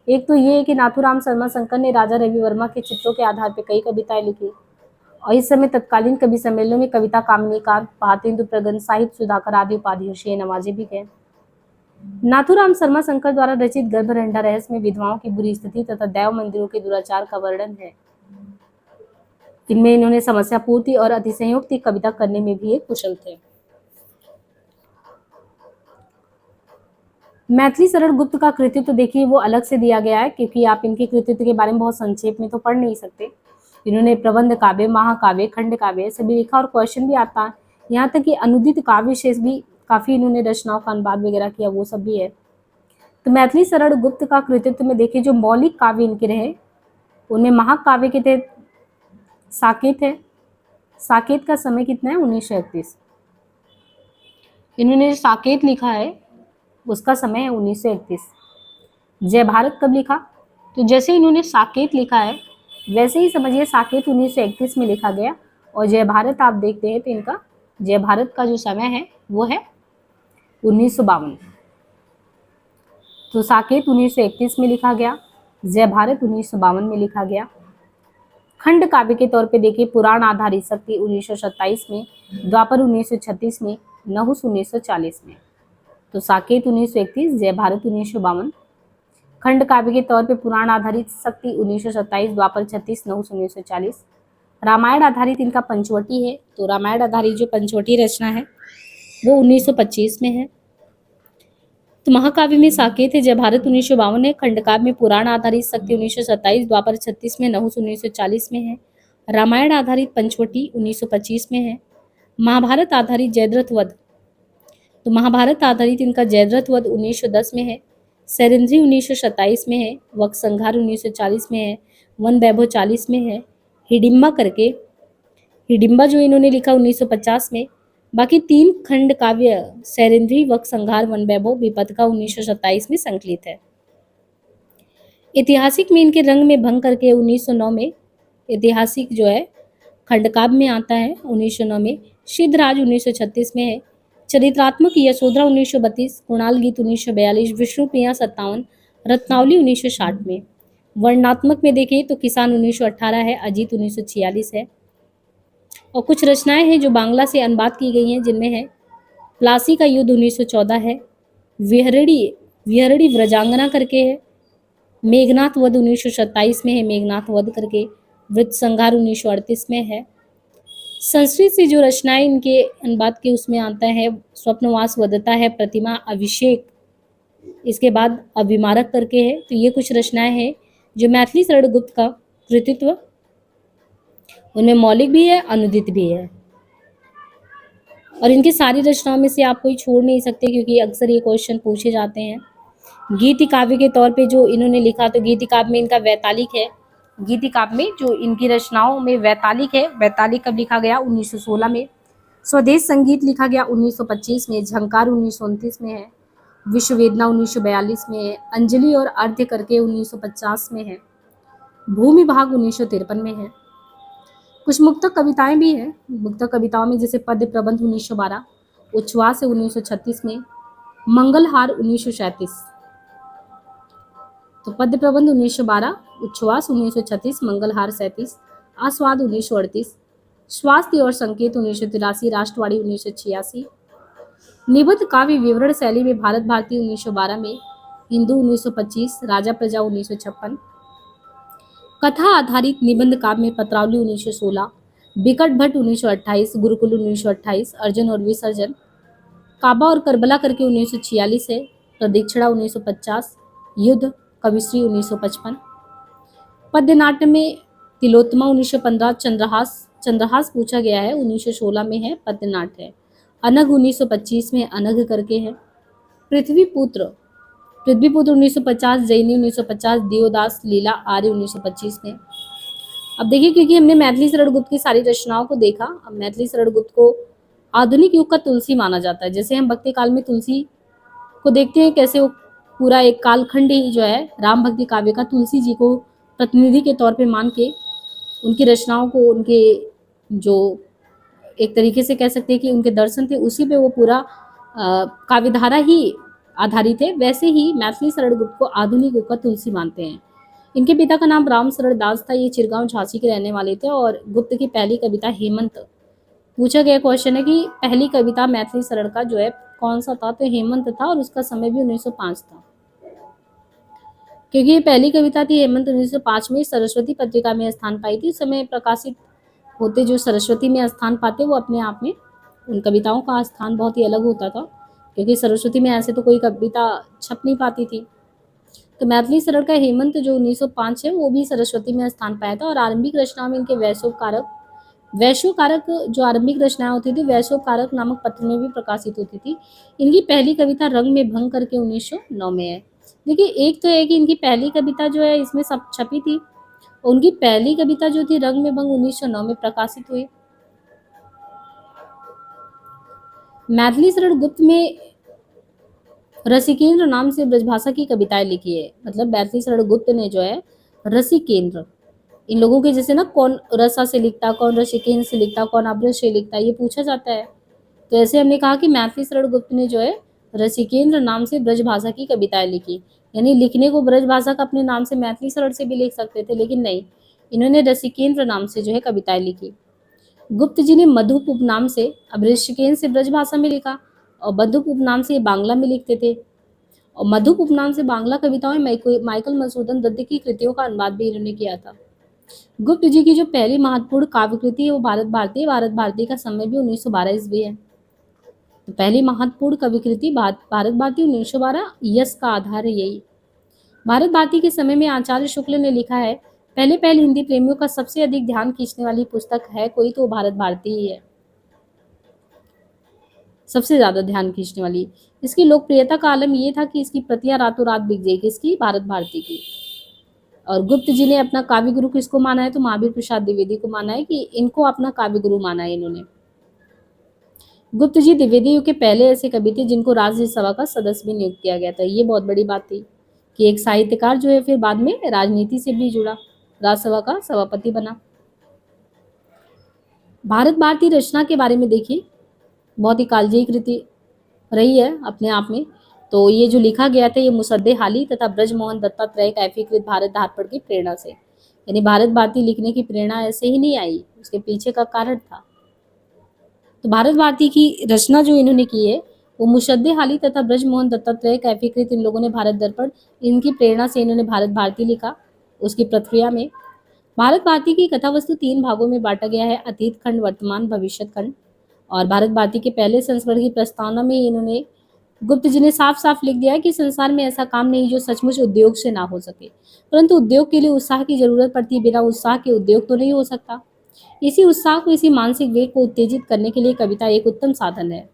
एक तो ये है कि नाथूराम शर्मा शंकर ने राजा रवि वर्मा के चित्रों के आधार पर कई कविताएं लिखी और इस समय तत्कालीन कवि सम्मेलन में कविता कामिनी कांत, भारतेंदु प्रगंध, साहित्य सुधाकर आदि उपाधियों से नवाजे भी गए। नाथूराम शर्मा शंकर द्वारा रचित गर्भरंडा रहस्य में विधवाओं की बुरी स्थिति तथा देव मंदिरों के दुराचार का वर्णन है। इनमें इन्होंने समस्या पूर्ति और अतिशयोक्ति कविता करने में भी एक कुशल थे। मैथिली शरण गुप्त का कृतित्व देखिए वो अलग से दिया गया है, क्योंकि आप इनके कृतित्व के बारे में बहुत संक्षेप में तो पढ़ नहीं सकते। इन्होंने प्रबंध काव्य, महाकाव्य, खंड काव्य सभी लिखा और क्वेश्चन भी आता है। यहाँ तक कि अनुदित काव्य शेष भी काफी इन्होंने रचनाओं का अनुवाद वगैरह किया, वो सब भी है। तो मैथिली शरण गुप्त का कृतित्व में देखिए जो मौलिक काव्य इनके रहे उनमें महाकाव्य के तहत साकेत है। साकेत का समय कितना है? 1931। इन्होंने साकेत लिखा है उसका समय है 1931। जय भारत कब लिखा? तो जैसे इन्होंने साकेत लिखा है वैसे ही समझिए साकेत 1931 में लिखा गया और जय भारत आप देखते हैं तो इनका जय भारत का जो समय है वो है 1952। तो साकेत 1931 में लिखा गया, जय भारत 1952 में लिखा गया। खंड काव्य के तौर पे देखिए पुराण आधारित शक्ति 1927 में, द्वापर 1936 में, नहुस 1940 में। तो साकेत 1931, जय भारत 1952। खंड काव्य के तौर पे पुराण आधारित शक्ति 1927, द्वापर 36, नहुस 1940। रामायण आधारित इनका पंचवटी है, तो रामायण आधारित जो पंचवटी रचना है वो 1925 में है। तो महाकाव्य में साकेत है, जय भारत 1952 है। खंड काव्य में पुराण आधारित शक्ति 1927, द्वापर 36 में, नहुस 1940 में है। रामायण आधारित पंचवटी 1925 में है। महाभारत आधारित जयद्रथ वध, तो महाभारत आधारित इनका जयद्रथ वध 1910 में है। सैरंध्री 1927 में है। वक् संहार 1940 में है। वन वैभव 40 में है। हिडिंबा जो इन्होंने लिखा 1950 में। बाकी 3 खंड काव्य सैरंध्री, वक् संहार, वन वैभव, विपत्तिका 1927 में संकलित है। ऐतिहासिक में इनके रंग में भंग करके 1909 में ऐतिहासिक जो है खंड काव्य में आता है 1909 में। सिद्धराज 1936 में है। चरित्रात्मक यशोधरा 1932, कुणाल गीत 1942, विष्णु प्रिया 57, रत्नावली 1960 में। वर्णनात्मक में देखें तो किसान 1918 है, अजीत 1946 है। और कुछ रचनाएं हैं जो बांग्ला से अनुवाद की गई हैं, जिनमें है प्लासी का युद्ध 1914 है, विहरड़ी व्रजांगना करके है, मेघनाथ वध 1927 में है, मेघनाथ वध करके, वृत्त संहार 1938 में है। संस्कृत से जो रचनाएं इनके अनुवाद के उसमें आता है स्वप्नवास वदता है, प्रतिमा अभिषेक, इसके बाद अभिमारक करके है। तो ये कुछ रचनाएं हैं जो मैथिली शरण गुप्त का कृतित्व, उनमें मौलिक भी है, अनुदित भी है। और इनकी सारी रचनाओं में से आप कोई छोड़ नहीं सकते, क्योंकि अक्सर ये क्वेश्चन पूछे जाते हैं। गीति काव्य के तौर पे जो इन्होंने लिखा, तो गीति काव्य में इनका वैतालिक है। गीति काव्य में जो इनकी रचनाओं में वैतालिक है, वैतालिक कब लिखा गया? 1916 में। स्वदेश संगीत लिखा गया 1925 में, झंकार 1929 में है, विश्व वेदना 1942 में है, अंजलि और अर्ध्य करके 1950 में है, भूमि भाग 1953 में है। कुछ मुक्तक कविताएं भी हैं। मुक्तक कविताओं में जैसे पद्य प्रबंध 1912, उच्छ्वास 1936 में, मंगलहार 1937। तो पद्य प्रबंध 1912, उच्छ्वास 1936, मंगलहार 37, आस्वाद 1938, स्वास्थ्य और संकेत 1983, राष्ट्रवादी 1986, निबद्ध काव्य विवरण शैली में भारत भारती 1912 में, हिंदू 1925, राजा प्रजा 1956, कथा आधारित निबंध काव्य में पत्रावली 1916, बिकट भट्ट 1928, गुरुकुल 1928, अर्जुन और विसर्जन, काबा और करबला करके 1946 है, प्रदीक्षिणा 1950, युद्ध कविश्री 1955, पद्य नाट्य में तिलोत्तमा 1915, चंद्रहास पूछा गया है 1916 में है, पद्य नाट्य है, अनघ 1925 में अनघ करके है, पृथ्वीपुत्र 1950, जैनी 1950, दियोदास लीला आर्य 1925 में। अब देखिए, क्योंकि हमने मैथिली शरण गुप्त की सारी रचनाओं को देखा, अब मैथिली शरण गुप्त को आधुनिक युग का तुलसी माना जाता है। जैसे हम भक्ति काल में तुलसी को देखते हैं, कैसे वो पूरा एक कालखंड ही जो है राम भक्ति काव्य का तुलसी जी को प्रतिनिधि के तौर पे मान के उनकी रचनाओं को, उनके जो एक तरीके से कह सकते हैं कि उनके दर्शन थे, उसी पे वो पूरा काव्यधारा ही आधारित है। वैसे ही मैथिली शरण गुप्त को आधुनिक युग का तुलसी मानते हैं। इनके पिता का नाम राम शरण दास था। ये चिरगांव झांसी के रहने वाले थे। और गुप्त की पहली कविता हेमंत, पूछा गया क्वेश्चन है कि पहली कविता मैथिली शरण का जो है कौन सा था, तो हेमंत था, और उसका समय भी 1905 था। क्योंकि ये पहली कविता थी, हेमंत 1905 में सरस्वती पत्रिका में स्थान पाई थी। उस समय प्रकाशित होते जो सरस्वती में स्थान पाते, वो अपने आप में उन कविताओं का स्थान बहुत ही अलग होता था, क्योंकि सरस्वती में ऐसे तो कोई कविता छप नहीं पाती थी। तो मैथिली शरण का हेमंत जो 1905 है, वो भी सरस्वती में स्थान पाया था। और आरंभिक रचनाओं में इनके वैश्वकारक जो आरंभिक रचनाएं होती थी, वैश्वकारक नामक पत्र में भी प्रकाशित होती थी। इनकी पहली कविता रंग में भंग करके 1909 में है। देखिए, एक तो है कि इनकी पहली कविता जो है इसमें सब छपी थी। उनकी पहली कविता जो थी रंग में भंग 1909 में प्रकाशित हुई। मैथिली शरण गुप्त में रसिकेंद्र नाम से ब्रजभाषा की कविताएं लिखी है। मतलब मैथिली शरण गुप्त ने जो है रसिकेंद्र, इन लोगों के जैसे ना कौन रसा से लिखता, कौन रसिकेंद्र से लिखता, कौन अब्रज से लिखता, ये पूछा जाता है। तो ऐसे हमने कहा कि मैथिली शरण गुप्त ने जो है रसिकेंद्र नाम से ब्रजभाषा की कविताएं लिखी। यानी लिखने को ब्रजभाषा का अपने नाम से मैथिली शरण से भी लिख सकते थे, लेकिन नहीं, इन्होंने रसिकेंद्र नाम से जो है कविताएं लिखी। गुप्त जी ने मधुप उपनाम से, अब ऋषिकेन से ब्रजभाषा में लिखा, और मधुप उपनाम से बांग्ला में लिखते थे। और मधुप उपनाम से बांग्ला कविताओं में माइकल मधुसूदन दत्त की कृतियों का अनुवाद भी इन्होंने किया था। गुप्त जी की जो पहली महत्वपूर्ण काव्य कृति है वो भारत भारती का समय भी 1912 ईस्वी है। तो पहली महत्वपूर्ण कवि कृति भारत भारती 1912, यश का आधार है यही। भारत भारती के समय में आचार्य शुक्ल ने लिखा है, पहले हिंदी प्रेमियों का सबसे अधिक ध्यान खींचने वाली पुस्तक है कोई तो भारत भारती ही है, सबसे ज्यादा ध्यान खींचने वाली। इसकी लोकप्रियता का आलम यह था कि इसकी प्रतियां रातों रात बिक गई, किसकी, भारत भारती की। और गुप्त जी ने अपना काव्य गुरु किसको माना है, तो महावीर प्रसाद द्विवेदी को माना है, कि इनको अपना काव्य गुरु माना है इन्होंने। गुप्त जी द्विवेदी युग के पहले ऐसे कवि थे जिनको राज्यसभा का सदस्य भी नियुक्त किया गया था। ये बहुत बड़ी बात थी कि एक साहित्यकार जो है फिर बाद में राजनीति से भी जुड़ा, राज्यसभा का सभापति बना। भारत भारती रचना के बारे में देखिए, बहुत ही कालजयी कृति रही है अपने आप में। तो ये जो लिखा गया था, ये मुसद्दे हाली तथा ब्रजमोहन दत्तात्रेय कैफीकृत भारत धारपड़ की प्रेरणा से, यानी भारत भारती लिखने की प्रेरणा ऐसे ही नहीं आई, उसके पीछे का कारण था। तो भारत भारती की रचना जो इन्होंने की है वो मुसद्दे हाली तथा ब्रजमोहन दत्तात्रेय कैफीकृत, इन लोगों ने भारत दर्पण, इनकी प्रेरणा से इन्होंने भारत भारती लिखा। उसकी प्रक्रिया में भारत भारती की कथा वस्तु 3 भागों में बांटा गया है, अतीत खंड, वर्तमान, भविष्य खंड। और भारत भारती के पहले संस्करण की प्रस्तावना में इन्होंने, गुप्त जी ने साफ साफ लिख दिया है कि संसार में ऐसा काम नहीं जो सचमुच उद्योग से ना हो सके, परंतु उद्योग के लिए उत्साह की जरूरत पड़ती है, बिना उत्साह के उद्योग तो नहीं हो सकता। इसी उत्साह को, इसी मानसिक वेग को उत्तेजित करने के लिए कविता एक उत्तम साधन है।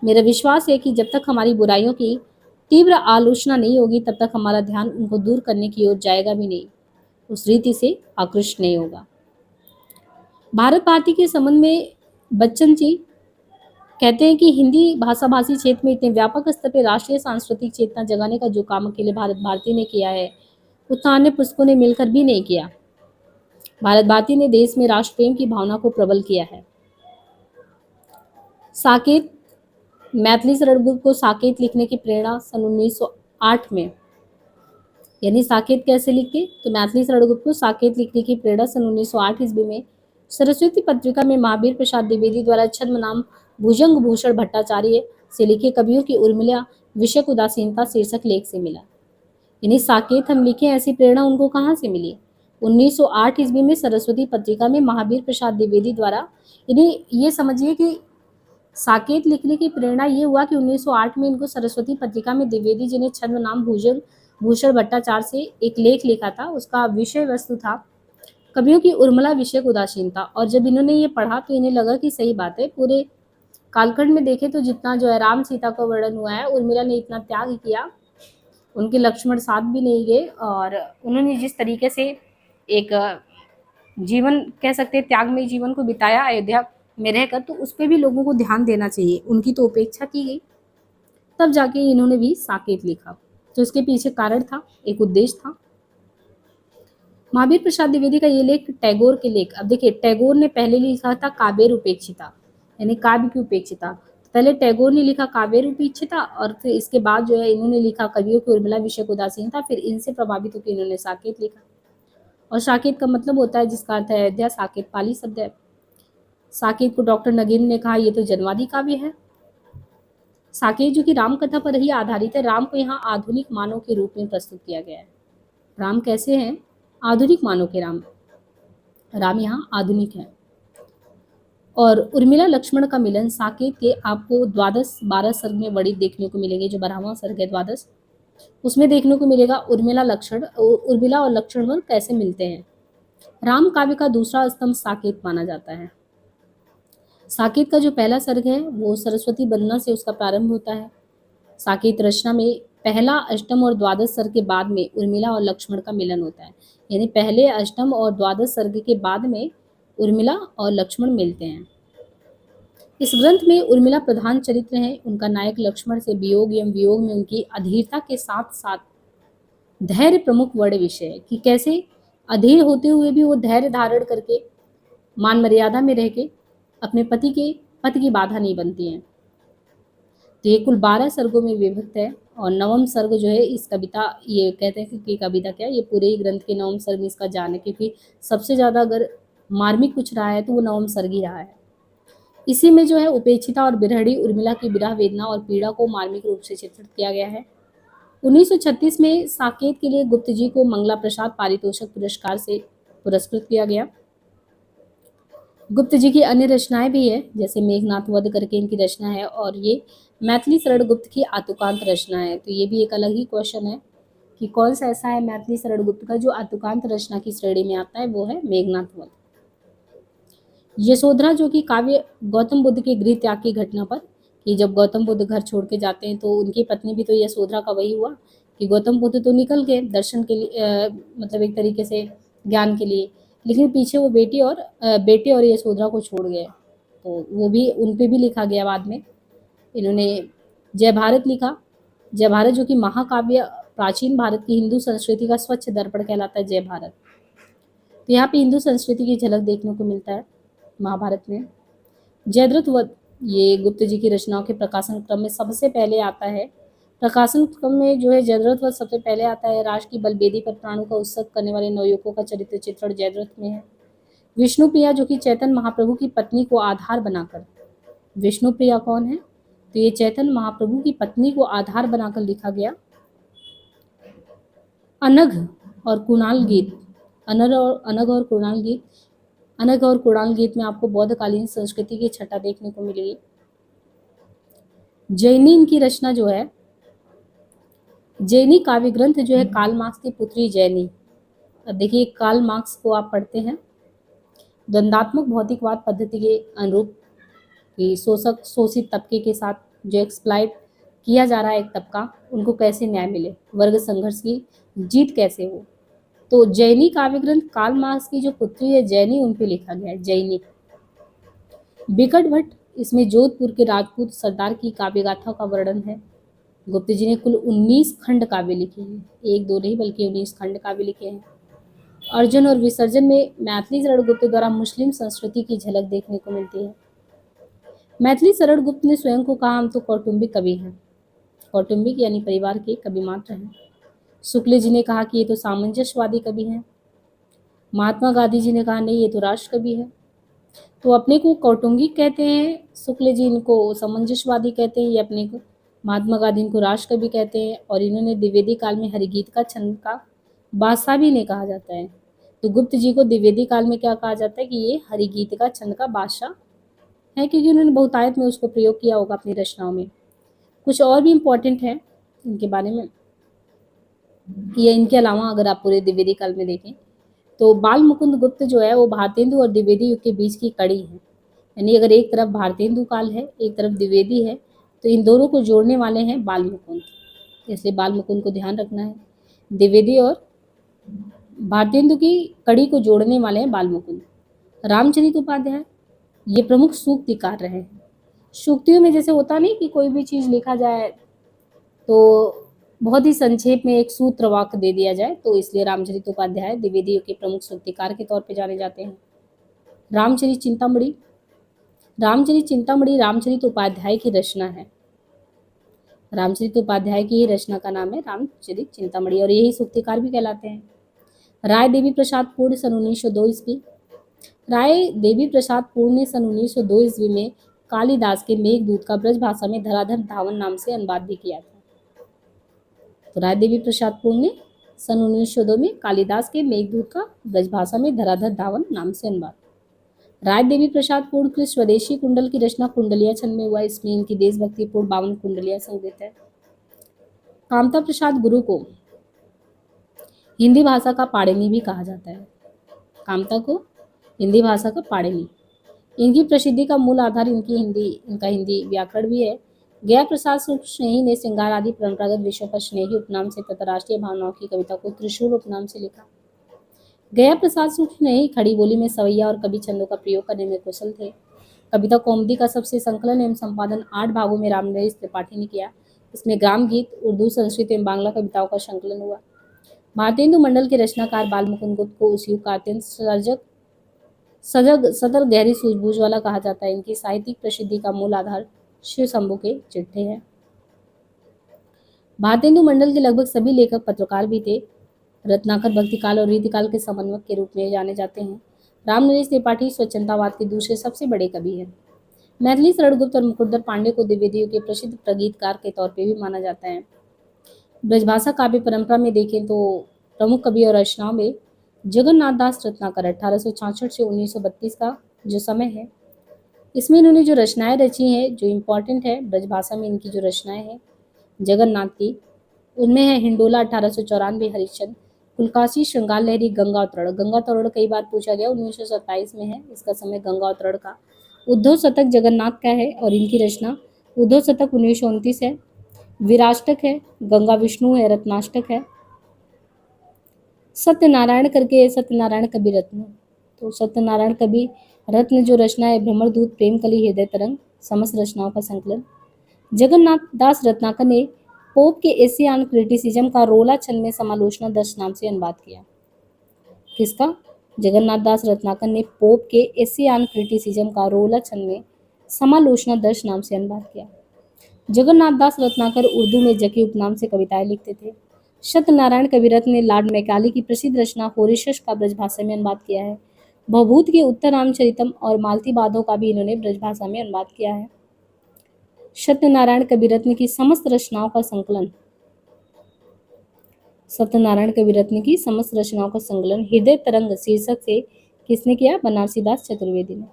मेरा विश्वास है कि जब तक हमारी बुराइयों की तीव्र आलोचना नहीं होगी, तब तक हमारा ध्यान उनको दूर करने की ओर जाएगा भी नहीं, उस रीति से आकृष्ट नहीं होगा। भारत भारती के संबंध में बच्चन जी कहते हैं कि हिंदी भाषा भाषी क्षेत्र में इतने व्यापक स्तर पर राष्ट्रीय सांस्कृतिक चेतना जगाने का जो काम अकेले भारत भारती ने किया है, उतना अन्य पुस्तकों ने मिलकर भी नहीं किया। भारत भारती ने देश में राष्ट्र प्रेम की भावना को प्रबल किया है। साकेत मैथिली शरण गुप्त को साकेत लिखने की प्रेरणा सन 1908 में, यानी साकेत कैसे लिखे, तो मैथिली शरण गुप्त को साकेत लिखने की प्रेरणा सन 1908 ईस्वी में सरस्वती पत्रिका में महावीर प्रसाद द्विवेदी द्वारा छद्मनाम भुजंग भूषण भट्टाचार्य से लिखे कवियों की उर्मिला विषयक उदासीनता शीर्षक लेख से मिला। यानी साकेत हम लिखे, ऐसी प्रेरणा उनको कहाँ से मिली? 1908 ईस्वी में सरस्वती पत्रिका में महावीर प्रसाद द्विवेदी द्वारा। यानी ये समझिए कि साकेत लिखने की प्रेरणा ये हुआ कि 1908 में इनको सरस्वती पत्रिका में द्विवेदी जी ने छद्मनाम भूषण भट्टाचार्य से एक लेख लिखा था। उसका विषय वस्तु था कवियों की उर्मिला विषयक उदासीनता। और जब इन्होंने ये पढ़ा तो इन्हें लगा कि सही बात है, पूरे कालखंड में देखें तो जितना जो है राम सीता का वर्णन हुआ है, उर्मिला ने इतना त्याग किया, उनके लक्ष्मण साथ भी नहीं गए, और उन्होंने जिस तरीके से एक जीवन कह सकते हैं त्यागमय जीवन को बिताया अयोध्या में रहकर, तो उस पर भी लोगों को ध्यान देना चाहिए। उनकी तो उपेक्षा की गई, तब जाके इन्होंने भी साकेत लिखा। तो इसके पीछे कारण था, एक उद्देश्य था। महावीर प्रसाद द्विवेदी का ये लेख टैगोर के लेख, अब देखिए टैगोर ने पहले लिखा था काव्य उपेक्षिता, यानी काव्य की उपेक्षिता। पहले टैगोर ने लिखा काव्य उपेक्षिता, और फिर इसके बाद जो है इन्होंने लिखा कवियों की उर्मिला विषयक उदासीनता। फिर इनसे प्रभावित होकर इन्होंने साकेत लिखा। और साकेत का मतलब होता है, जिसका अर्थ है अयोध्या, साकेत पाली शब्द है। साकेत को डॉक्टर नगीन ने कहा ये तो जनवादी काव्य है। साकेत जो कि राम कथा पर ही आधारित है। राम को यहाँ आधुनिक मानव के रूप में प्रस्तुत किया गया है। राम कैसे हैं? आधुनिक मानव के राम यहाँ आधुनिक है। और उर्मिला लक्ष्मण का मिलन साकेत के आपको 12 सर्ग में बड़ी देखने को मिलेंगे। जो 12वां सर्ग है 12, उसमें देखने को मिलेगा उर्मिला और लक्ष्मण कैसे मिलते हैं। राम काव्य का दूसरा स्तंभ साकेत माना जाता है। साकेत का जो पहला सर्ग है वो सरस्वती वंदना से उसका प्रारंभ होता है। साकेत रचना में पहला, अष्टम और द्वादश सर्ग के बाद में उर्मिला और लक्ष्मण का मिलन होता है। यानी पहले अष्टम और द्वादश सर्ग के बाद में उर्मिला और लक्ष्मण मिलते हैं। इस ग्रंथ में उर्मिला प्रधान चरित्र है। उनका नायक लक्ष्मण से वियोग एवं वियोग में उनकी अधीरता के साथ साथ धैर्य प्रमुख वर्ड विषय है कि कैसे अधीर होते हुए भी वो धैर्य धारण करके मान मर्यादा में रह के अपने पति की बाधा नहीं बनती हैं। तो ये कुल 12 सर्गों में विभक्त है। और नवम सर्ग जो है इस कविता, ये कहते हैं कि कविता क्या है, ये पूरे ही ग्रंथ के नवम सर्ग इसका जान है, क्योंकि सबसे ज़्यादा अगर मार्मिक कुछ रहा है तो वो नवम सर्ग ही रहा है। इसी में जो है उपेक्षिता और बिरहड़ी उर्मिला की विरह वेदना और पीड़ा को मार्मिक रूप से चित्रित किया गया है। 1936 में साकेत के लिए गुप्त जी को मंगला प्रसाद पारितोषिक पुरस्कार से पुरस्कृत किया गया। गुप्त जी की अन्य रचनाएं भी है, जैसे मेघनाथ वध करके इनकी रचना है, और ये मैथिली शरण गुप्त की आतुकांत रचना है। तो ये भी एक अलग ही क्वेश्चन है कि कौन सा ऐसा है मैथिली शरण गुप्त का जो आतुकांत रचना की श्रेणी में आता है, वो है मेघनाथ वध। यशोधरा जो कि काव्य गौतम बुद्ध के गृह त्याग की घटना पर, कि जब गौतम बुद्ध घर छोड़ के जाते हैं तो उनकी पत्नी भी तो यशोधरा का वही हुआ कि गौतम बुद्ध तो निकल गए दर्शन के लिए, मतलब एक तरीके से ज्ञान के लिए, लेकिन पीछे वो बेटे और यशोधरा को छोड़ गए। तो वो भी उन पे भी लिखा गया बाद में। इन्होंने जय भारत लिखा। जय भारत जो कि महाकाव्य प्राचीन भारत की हिंदू संस्कृति का स्वच्छ दर्पण कहलाता है, जय भारत। तो यहाँ पे हिंदू संस्कृति की झलक देखने को मिलता है महाभारत में। जयद्रथ वध ये गुप्त जी की रचनाओं के प्रकाशन क्रम में सबसे पहले आता है। प्रकाशन क्रम में जो है जयद्रथ वध सबसे पहले आता है। राष्ट्र की बलवेदी पर प्राणों का उत्सव करने वाले नवयुवकों का चरित्र चित्रण जयद्रथ में है। विष्णुप्रिया जो कि चैतन्य महाप्रभु की पत्नी को आधार बनाकर, विष्णुप्रिया कौन है, तो ये चैतन्य महाप्रभु की पत्नी को आधार बनाकर लिखा गया। अनघ और कुणाल गीत, अनघ और कुणाल गीत में आपको बौद्धकालीन संस्कृति की छटा देखने को मिलेगी। जैनी इनकी रचना जो है, जैनी काव्य ग्रंथ जो है कार्ल मार्क्स की पुत्री जैनी। अब देखिए कार्ल मार्क्स को आप पढ़ते हैं, द्वंदात्मक भौतिकवाद पद्धति के अनुरूप कि शोषित तबके के साथ जो एक्सप्लॉइट किया जा रहा है एक तबका, उनको कैसे न्याय मिले, वर्ग संघर्ष की जीत कैसे हो। तो जैनी काव्य ग्रंथ कार्ल मार्क्स की जो पुत्री है जैनी, उन पे लिखा गया है जैनी। बिकट भट्ट इसमें जोधपुर के राजपूत सरदार की काव्य गाथा का वर्णन है। गुप्त जी ने कुल 19 खंड काव्य लिखे हैं, एक दो नहीं बल्कि 19 खंड काव्य लिखे हैं। अर्जुन और विसर्जन में मैथिली शरण गुप्त द्वारा मुस्लिम संस्कृति की झलक देखने को मिलती है। मैथिली शरण गुप्त ने स्वयं को कहा, हम तो कौटुंबिक कवि हैं। कौटुंबिक यानी परिवार के कवि मात्र हैं। शुक्ल जी ने कहा कि ये तो सामंजस्यवादी कवि हैं। महात्मा गांधी जी ने कहा नहीं, ये तो राष्ट्र कवि है। तो अपने को कौटुंबिक कहते हैं, शुक्ल जी इनको सामंजस्यवादी कहते हैं, ये अपने को महात्मा गांधी इनको राष्ट्र कवि कहते हैं। और इन्होंने द्विवेदी काल में हरिगीत का छंद का बादशाह भी इन्हें कहा जाता है। तो गुप्त जी को द्विवेदी काल में क्या कहा जाता है कि ये हरिगीत का छंद का बादशाह है, क्योंकि उन्होंने बहुतायत में उसको प्रयोग किया होगा अपनी रचनाओं में। कुछ और भी इम्पोर्टेंट है इनके बारे में, या इनके अलावा अगर आप पूरे द्विवेदी काल में देखें तो बाल मुकुंद गुप्त जो है वो भारतेंदु और द्विवेदी युग के बीच की कड़ी है। यानी अगर एक तरफ भारतेंदु काल है, एक तरफ द्विवेदी है, तो इन दोनों को जोड़ने वाले हैं बाल मुकुंद, इसलिए बाल मुकुंद को ध्यान रखना है। द्विवेदी और भारतेंदु की कड़ी को जोड़ने वाले हैं बाल मुकुंद। रामचरित उपाध्याय ये प्रमुख सूक्तिकार रहे हैं। सूक्तियों में जैसे होता नहीं कि कोई भी चीज़ लिखा जाए तो बहुत ही संक्षेप में एक सूत्र वाक्य दे दिया जाए, तो इसलिए रामचरित उपाध्याय द्विवेदी युग के प्रमुख सूक्तिकार के तौर पर जाने जाते हैं। रामचरित चिंतामणि, रामचरित चिंतामणि रामचरित उपाध्याय की रचना है। रामचरित उपाध्याय की ही रचना का नाम है रामचरित चिंतामणि, और यही सूक्तिकार भी कहलाते हैं। राय देवी प्रसाद पूर्ण सन 1902 ईस्वी, राय देवी प्रसाद पूर्ण ने सन 1902 ईस्वी में कालिदास के मेघदूत का ब्रज भाषा में धराधर धावन नाम से अनुवाद भी किया था। तो राय देवी प्रसाद पूर्ण ने सन 1902 में कालिदास के मेघदूत का ब्रज भाषा में धराधर धावन नाम से अनुवाद। राय देवी प्रसाद पूर्ण के स्वदेशी कुंडल की रचना कुंडलिया छंद में हुआ, इसमें इनकी देशभक्तिपूर्ण 52 कुंडलियां संग्रहित है। कामता प्रसाद गुरु को हिंदी भाषा का पाणिनि भी कहा जाता है। कामता को हिंदी भाषा का पाणिनि। इनकी प्रसिद्धि का मूल आधार इनका हिंदी व्याकरण भी है। गया प्रसाद स्नेही ने श्रृंगार आदि परंपरागत विषयों पर स्नेही उपनाम से तथा राष्ट्रीय भावनाओं की कविता को त्रिशूल उपनाम से लिखा। गया प्रसाद स्नेही खड़ी बोली में सवैया और कवि छंदों का प्रयोग करने में कुशल थे। कविता कौमुदी का सबसे संकलन एवं संपादन 8 भागों में रामनरेश त्रिपाठी ने किया। इसमें ग्राम गीत, उर्दू, संस्कृत एवं बांग्ला कविताओं का संकलन हुआ। भारतेंदु मंडल के रचनाकार बाल मुकुंद गुप्त को उस युग का अत्यंत सजग गहरी सूझबूझ वाला कहा जाता है। इनकी साहित्यिक प्रसिद्धि का मूल आधार शिव शंभू के चिट्ठे हैं। भारतेंदु मंडल के लगभग सभी लेखक पत्रकार भी थे। रत्नाकर भक्तिकाल और रीतिकाल के समन्वयक के रूप में जाने जाते हैं। रामनरेश त्रिपाठी स्वच्छंदतावाद के दूसरे सबसे बड़े कवि हैं। मैथिली शरण गुप्त और मुकुंदर पांडे को द्विवेदी युग के प्रसिद्ध प्रगीतकार के तौर पर भी माना जाता है। ब्रजभाषा काव्य परंपरा में देखें तो प्रमुख कवि और रचनाओं में जगन्नाथ दास रत्नाकर 1866 से 1932 का जो समय है, इसमें इन्होंने जो रचनाएं रची हैं, जो इम्पोर्टेंट है ब्रजभाषा में इनकी जो रचनाएं हैं जगन्नाथ की, उनमें है हिंडोला 1894, हरिश्चंद्र, कुलकासी, श्रृंगार लहरी, गंगा तोरण कई बार पूछा गया, 1927 में है इसका समय गंगा तोरण का। उद्धव शतक जगन्नाथ का है और इनकी रचना उद्धव शतक 1929 है। विराष्टक है, गंगा विष्णु है, रत्नाष्टक है। सत्यनारायण करके सत्यनारायण कवि रत्न, तो सत्यनारायण कवि रत्न जो रचना है भ्रमरदूत, प्रेम कली, हृदय तरंग, समस्त रचनाओं का संकलन। जगन्नाथ दास रत्नाकर ने पोप के एशियान क्रिटिसिज्म का रोला छंद में समालोचना दर्श नाम से अनुवाद किया। किसका? जगन्नाथ दास रत्नाकर ने पोप के एशियान क्रिटिसिज्म का रोला छंद में समालोचना दर्श नाम से अनुवाद किया। जगन्नाथ दास रत्नाकर उर्दू में जकी उपनाम से कविताएं लिखते थे। सत्यनारायण कविरत्न ने लॉर्ड मैकाले की प्रसिद्ध रचना होरेशस का ब्रजभाषा में अनुवाद किया है। भवभूत के उत्तर रामचरितम और मालती बाधों का भी इन्होंने ब्रजभाषा में अनुवाद किया है। सत्यनारायण कविरत्न की समस्त रचनाओं का संकलन, सत्यनारायण कविरत्न की समस्त रचनाओं का संकलन हृदय तरंग शीर्षक से किसने किया? बनारसी दास चतुर्वेदी ने।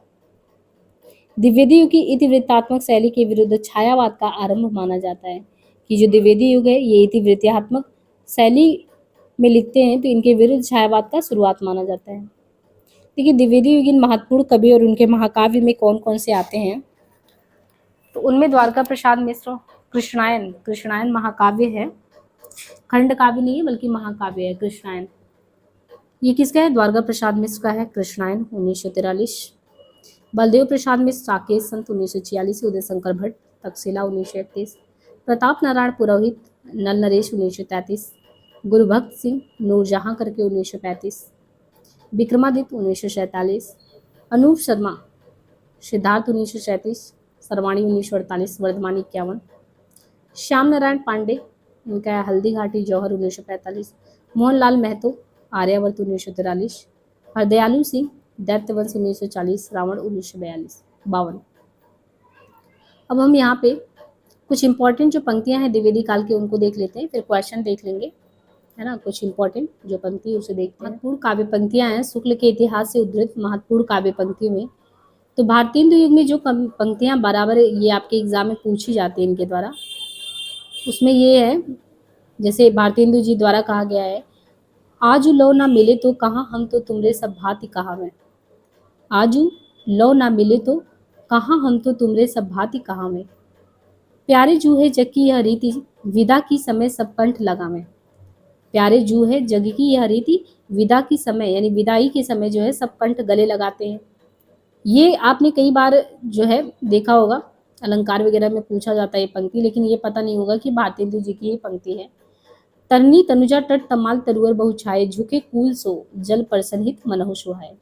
द्विवेदी युग की इतिवृत्तात्मक शैली के विरुद्ध छायावाद का आरंभ माना जाता है कि जो द्विवेदी युग है ये इतिवृत्तात्मक शैली में लिखते हैं, तो इनके विरुद्ध छायावाद का शुरुआत माना जाता है। देखिए द्विवेदी युगीन महत्वपूर्ण कवि और उनके महाकाव्य में कौन कौन से आते हैं, तो उनमें द्वारका प्रसाद मिश्र कृष्णायन महाकाव्य है, खंड काव्य नहीं है बल्कि महाकाव्य है कृष्णायन। ये किसका है? द्वारका प्रसाद मिश्र का है कृष्णायन 1943। बलदेव प्रसाद मिश्र साकेत संत 1946, उदय शंकर भट्ट तक्षशिला 1931, प्रताप नारायण पुरोहित नल नरेश 1933, गुरुभक्त सिंह नूरजहां करके 1935, विक्रमादित्य 1947, अनूप शर्मा सिद्धार्थ 1937, सरवाणी 1948, वर्धमान 51, श्याम नारायण पांडे इनका है हल्दी घाटी जौहर 1945, मोहनलाल महतो आर्यावर्त 1943, हरदयालु सिंह दैत्यवंश 1940, रावण 1942। अब हम यहाँ पे कुछ इंपॉर्टेंट जो पंक्तियां हैं द्विवेदी काल की उनको देख लेते हैं, फिर क्वेश्चन देख लेंगे, है ना। कुछ इंपॉर्टेंट जो पंक्ति उसे देखते हैं। महत्वपूर्ण काव्य पंक्तियां हैं शुक्ल के इतिहास से उद्धृत महत्वपूर्ण काव्य पंक्तियों में, तो भारतीय हिंदू युग में जो पंक्तियां बराबर ये आपके एग्जाम में पूछी जाती है इनके द्वारा, उसमें ये है, जैसे भारतीय हिंदू जी द्वारा कहा गया है, आजू लो ना मिले तो कहाँ हम तो तुमरे सब भांति कहा में। आजू लो ना मिले तो कहाँ हम तो तुमरे सब भांति कहा में। प्यारे जू है जग की यह रीति विदा की समय सब कंठ लगा में। प्यारे जू है जग की यह रीति विदा की समय, यानी विदाई के समय जो है सब कंठ गले लगाते हैं। ये आपने कई बार जो है देखा होगा, अलंकार वगैरह में पूछा जाता है ये पंक्ति, लेकिन ये पता नहीं होगा कि भारतीय हिंदू जी की ये पंक्ति है। तरनी तनुजा तट तमाल तरुअर बहु छाए, झुके कूल सो जल पर सनहित मनहु सुहाए।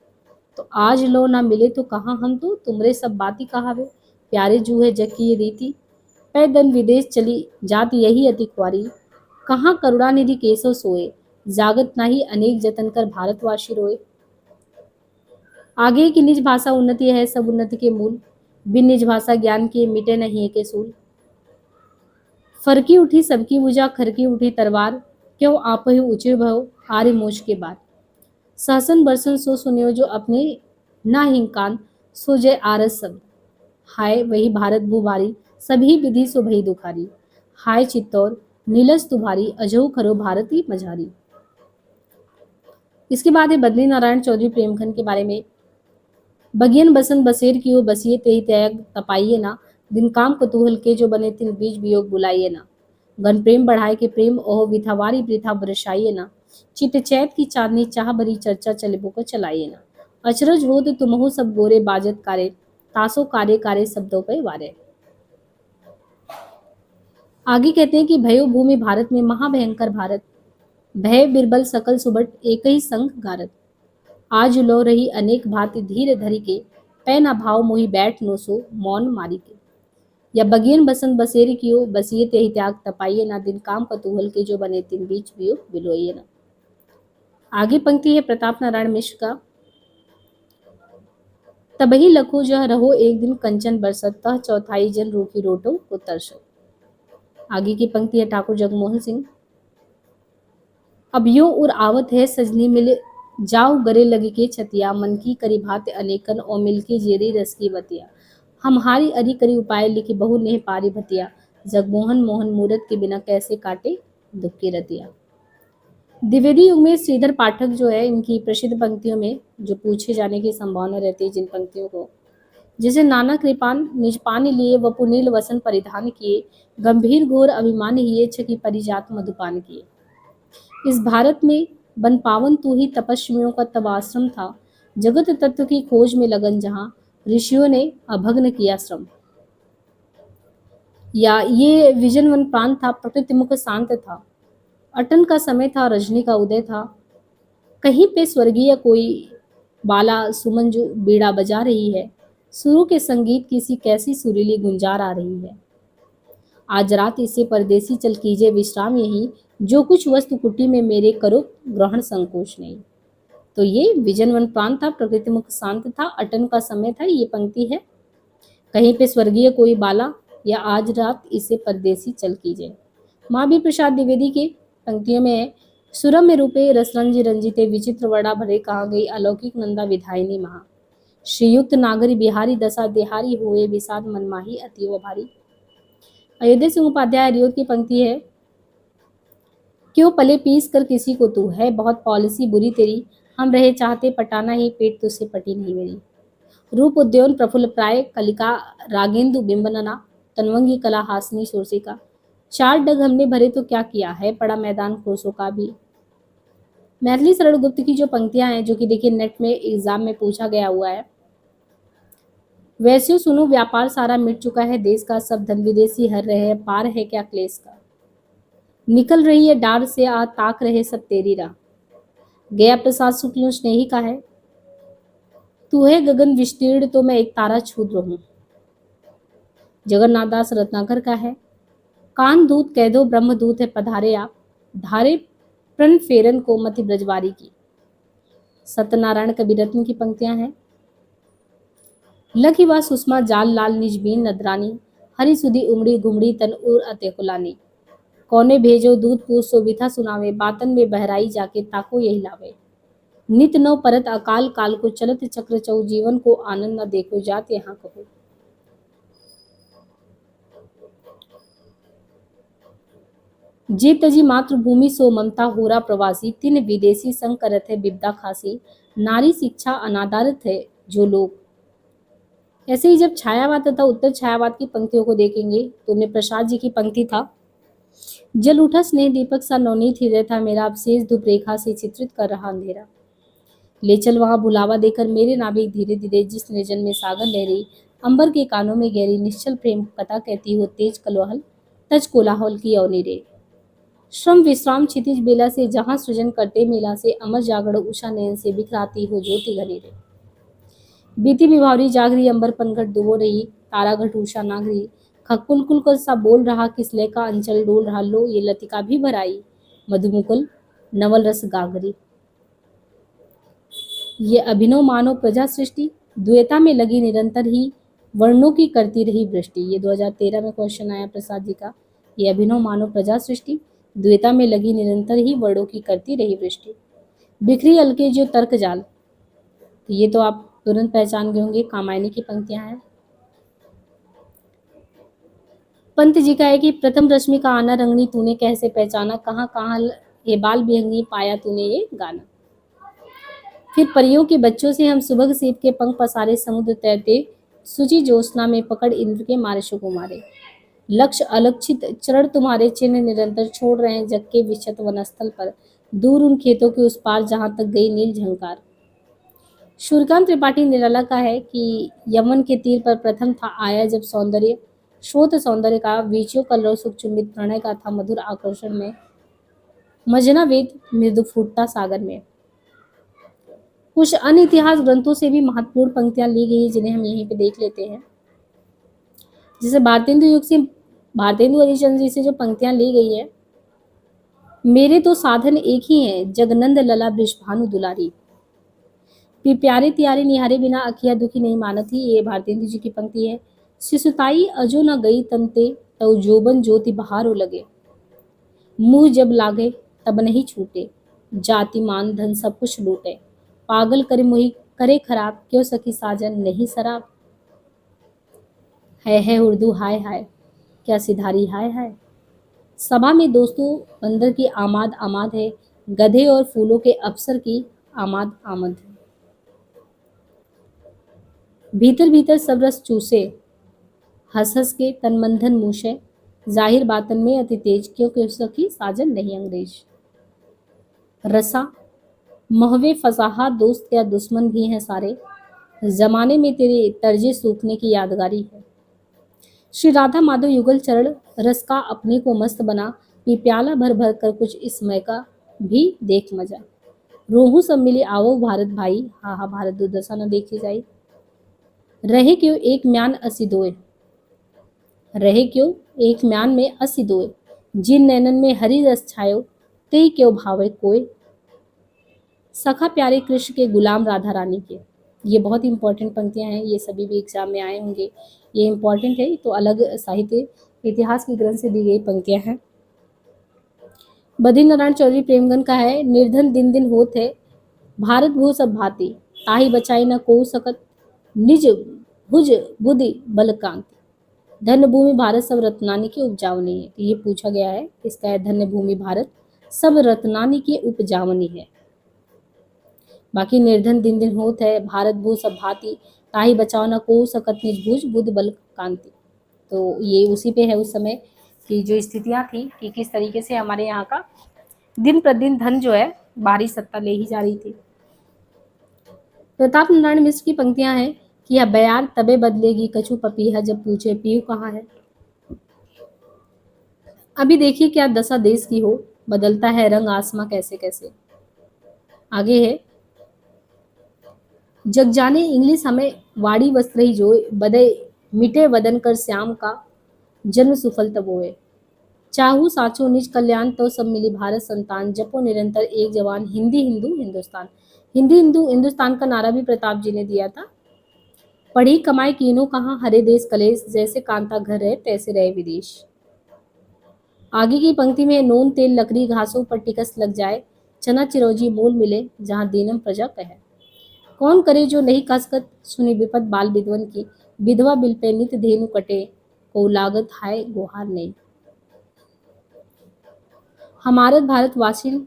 तो आज लो ना मिले तो कहाँ हम तो तुमरे सब बाती कहावे। प्यारे जू है जग की ये रीति पैदल विदेश चली जात यही अति क्वारी। कहाँ करुणा निधि केसव सोए जागत नाही अनेक जतन कर भारतवासी रोए। आगे की निज भाषा उन्नति है सब उन्नति के मूल, बिन निज भाषा ज्ञान के मिटे नहीं के सूल। फरकी उठी सबकी भुजा खरकी उठी तलवार, क्यों आप ही ऊंचे भव आर्य मोच के बाद। सहसन बरसन सो सुनियो जो अपने ना हिंकान, सो जय आरस सब। हाय वही भारत भूभारी सभी विधि सो भई दुखारी। हाय चित्तौर नीलस तुम्हारी अजहु खरो भारती मझारी। इसके बाद है बद्री नारायण चौधरी प्रेमखंड के बारे में। बगियन बसंत बसेर की हो बसिए तेहि त्याग तपाइए ना, दिन काम कुतूहल के जो बने तिन बीज वियोग बुलाइए ना। गण प्रेम बढ़ाए के प्रेम ओह विथावारी वृथा बरसाइए ना, चित चैत की चांदनी चाह भरी चर्चा चलेबो को चलाइए ना। अचरज हो तो तुमहु सब गोरे बाजत कारे, तासो कारे कारे शब्दों पे वारे। आगे कहते हैं कि भयो भूमि भारत में महाभयंकर भारत, भय बिरबल सकल सुबट एक ही संग गारत। आज लो रही अनेक भांति धीर धरी के, पै न भाव मोहि बैठ नो सो मौन मारी के। या बगियन बसंत बसेरी कियो बसिए तेहि त्याग तपाइए ना, दिन काम कतूहल के जो बने तिन बीच वियोग बिलोइए ना। आगे पंक्ति है प्रताप नारायण मिश्र का। तबही लखो जह रहो एक दिन कंचन बरसत, तह चौथाई जन रूखी रोटो को तरसत। आगे की पंक्ति है ठाकुर जगमोहन सिंह। अब यो उर आवत है सजनी मिले जाओ गरे लगी के छतिया, मन की करी भात अनेकन और मिल के जेरी रस की बतिया। हमारी अरी करी उपाय लिखी बहु नेह पारी भतिया, जगमोहन मोहन मूरत के बिना कैसे काटे दुख की रतिया। द्विवेदी युग में श्रीधर पाठक जो है इनकी प्रसिद्ध पंक्तियों में जो पूछे जाने की संभावना रहती है जिन पंक्तियों को, जैसे नाना कृपान निज पान लिए वपु नील वसन परिधान किए, गंभीर घोर अभिमान हिए छकी परिजात मधुपान किए। इस भारत में बन पावन तू ही तपस्वियों का तब आश्रम था, जगत तत्व की खोज में लगन जहां ऋषियों ने अभग्न किया श्रम। या ये विजन वन प्रांत था, प्रकृति मुख शांत था, अटन का समय था, रजनी का उदय था। कहीं पे स्वर्गीय कोई बाला सुमन जो बीड़ा बजा रही है, सुरों के संगीत किसी कैसी सुरीली गुंजार आ रही है। आज रात इसे परदेसी चल कीजिए विश्राम यही, जो कुछ वस्तु कुटी में मेरे करो ग्रहण संकोच नहीं। तो ये विजन वन प्रांत था, प्रकृति मुख शांत था, अटन का समय था, ये पंक्ति है। कहीं पे स्वर्गीय कोई बाला, या आज रात इसे परदेसी चल कीजिए। महावीर प्रसाद द्विवेदी के पंक्तियों में है, सुरम में रूपे रसरंज रंजिते विचित्र वर्णा भरे कहा गई अलौकिक नंदा विधायिनी महा। श्रीयुक्त नागरी बिहारी दशा देहारी हुए विषाद मनमाही अतीव भारी। अयोध्या सिंह उपाध्याय हरिओत की पंक्ति है, क्यों पले पीस कर किसी को तू है बहुत पॉलिसी बुरी तेरी, हम रहे चाहते पटाना ही पेट तुझसे पटी नहीं मेरी। रूप उद्योन प्रफुल्ल प्राय कलिका रागेंदु बिंबनना, तनवंगी कला हासनी सोरसिका। चार डग हमने भरे तो क्या किया है पड़ा मैदान कोसों का भी। मैथिली सरल गुप्त की जो पंक्तियां हैं जो कि देखिए नेट में एग्जाम में पूछा गया हुआ है, वैसे सुनो, व्यापार सारा मिट चुका है देश का, सब धन विदेशी हर रहे हैं, पार है क्या क्लेश का। निकल रही है डार से आ ताक रहे सब तेरी राह। गया प्रसाद शुक्ल स्नेही का है, तू है गगन विस्तीर्ण तो मैं एक तारा क्षुद्र हूँ। जगन्नाथ दास रत्नाकर का है, कान दूत कह दो ब्रह्मदूत है पधारे आप, धारे प्रण फेरन को मति ब्रजवारी की। सत्यनारायण कविरत्न की पंक्तियां हैं। लखी वा सुषमा जाल लाल निजबीन नदरानी, हरी सुधी उमड़ी घुमड़ी तन उर अते कुलानी। कौने भेजो दूध पूछ सो विथा सुनावे, बातन में बहराई जाके ताको यही लावे। नित नव परत अकाल काल को चलत चक्र चौ, जीवन को आनंद न देखो जात यहाँ कहो। जे तजी मातृभूमि सो ममता होरा प्रवासी, तिन विदेशी संग करत है विद्या खासी। नारी शिक्षा अनादारत है जो लोग। ऐसे ही जब छायावाद तथा उत्तर छायावाद की पंक्तियों को देखेंगे तो उनमें प्रसाद जी की पंक्ति था, जल उठा स्नेह दीपक सा नवनीत हृदय था मेरा, अब शेष धूप रेखा से चित्रित कर रहा अंधेरा। ले चल वहां बुलावा देकर मेरे नाविक धीरे धीरे, जिस निर्जन में सागर लहरी, अंबर के कानों में गहरी, निश्चल प्रेम कथा कहती हो तेज कलोहल, तज कोलाहल की अवनी रे। श्रम विश्राम क्षितिज बेला से, जहां सृजन करते मेला से, अमर जागरण उषा नयन से, बिखराती हो ज्योति घनी रे। बीती बिभावरी जागरी, अंबर पनघट डुबो रही, तारा घट उषा नागरी। खकुलकुल को सा बोल रहा, किसले का अंचल डोल रहा, लो ये लतिका भी भराई, मधुमुकुल नवल रस गागरी। ये अभिनव मानव प्रजा सृष्टि, द्वैता में लगी निरंतर ही, वर्णों की करती रही वृष्टि। ये 2013 में क्वेश्चन आया प्रसाद जी का। ये अभिनव मानव प्रजा सृष्टि, द्वैता में लगी निरंतर ही, वर्णों की करती रही वृष्टि। बिखरी अलके जो तर्क जाल, ये तो आप तुरंत पहचान गए होंगे, कामायनी की पंक्तियां हैं। पंत जी का है कि प्रथम रश्मि का आना रंगनी, तूने कैसे पहचाना, कहाँ कहाँ ये बाल बिहंगी, पाया तूने ये गाना। फिर परियों के बच्चों से हम सुबह सीप के पंख पसारे, समुद्र तैरते सुचि ज्योत्सना में, पकड़ इंद्र के मारे सुकुमारे। लक्ष्य अलक्षित चरण तुम्हारे, चिन्ह निरंतर छोड़ रहे हैं जग के विशत वनस्थल पर, दूर उन खेतों के उस पार जहां तक गई नील झंकार। सूर्यकांत त्रिपाठी निराला का है कि यमन के तीर पर प्रथम था आया जब सौंदर्य, श्रोत सौंदर्य का, वीचियों कलरव सुख चुंबित प्रणय का था मधुर आकर्षण में, मजना वेद मृदु फूटता सागर में। कुछ अन्य इतिहास ग्रंथों से भी महत्वपूर्ण पंक्तियां ली गई हैं, जिन्हें हम यहीं पे देख लेते हैं। जैसे भारतेंदु युग से, भारतेंदु हरिश्चंद्र जी से जो पंक्तियां ली गई है, मेरे तो साधन एक ही हैं, जगनंद लला वृषभानु दुलारी। प्यारे त्यारे निहारे बिना अखिया दुखी नहीं मानती, ये भारतेंदु जी की पंक्ति है। सिसुताई अजो न गई तमते, तव जोबन ज्योति बहारो लगे, मुंह जब लागे तब नहीं छूटे, जाति मान धन सब कुछ लूटे, पागल करे मुही करे खराब, क्यों सखी साजन नहीं शराब। है उर्दू हाय हाय, क्या सिधारी हाय हाय। सभा में दोस्तों बंदर की आमाद आमाद है, गधे और फूलों के अफसर की आमाद आमद है। भीतर भीतर सब रस चूसे, हंस हंस के तन मन धन मूसे, जाहिर बातन में अति तेज, क्योंकि सखी साजन नहीं अंग्रेज। रसा महवे फसाहा दोस्त क्या दुश्मन भी हैं सारे, जमाने में तेरे तर्जे सूखने की यादगारी है। श्री राधा माधव युगल चरण रस का अपने को मस्त बना, पी प्याला भर भर कर कुछ इस समय का भी देख मजा। रोहू सब मिले आओ भारत भाई, हा हा भारत दुर्दशा न देखी जाई। रहे क्यों एक म्यान असी दोए, रहे क्यों एक म्यान में असी दोए, जिन नैनन में हरि रस छायो, ते क्यों भावे कोय। सखा प्यारे कृष्ण के गुलाम राधा रानी के। ये बहुत इंपॉर्टेंट पंक्तियां हैं, ये सभी भी एग्जाम में आए होंगे, ये इंपॉर्टेंट है, तो अलग साहित्य इतिहास के ग्रंथ से दी गई पंक्तियां हैं। बद्री नारायण चौधरी प्रेमगन का है, निर्धन दिन दिन होत है, भारत भू सब भांति, ताही बचाई न को सकत, निज भुज बुद्धि बल कांति। धन्य भूमि भारत सब रत्नानी की उपजावनी है। तो ये पूछा गया है, इसका है धन्य भूमि भारत सब रत्नानी की उपजावनी है। बाकी निर्धन दिन दिन होत है, भारत भू सब भांति, ताही बचाओ न को सकत, निज भुज बुद्ध बल कांति। तो ये उसी पे है उस समय की जो स्थितियां थी कि किस तरीके से हमारे यहाँ का दिन प्रतिदिन धन जो है बाहरी सत्ता ले ही जा रही थी। प्रताप नारायण मिश्र की पंक्तियां हैं कि यह बयार तबे बदलेगी कछु पपीहा जब पूछे पीहू कहाँ है। अभी देखिए क्या दशा देश की हो, बदलता है रंग आसमां कैसे कैसे। आगे है, जग जाने इंग्लिश हमें वाड़ी वस्त्र ही जो बदे मिटे वदन कर श्याम का जन्म सुफल तब होए। चाहू साचो निज कल्याण तो सब मिली भारत संतान जपो निरंतर एक जवान हिंदी हिंदू हिंदुस्तान। हिंदी हिंदू हिंदुस्तान का नारा भी प्रताप जी ने दिया था। पढ़ी कमाई कीनो कहाँ हरे देश कलेश जैसे कांता घर रहे तैसे रहे विदेश। आगे की पंक्ति में नून तेल लकड़ी घासों पर टिकस लग जाए चना चिरौजी मोल मिले जहाँ दीनम प्रजा कहे। कौन करे जो नहीं कसकत सुनी विपत बाल विधवन की विधवा बिल पे नित धेनु कटे को लागत हाय गुहार नहीं। हमारे भारतवासी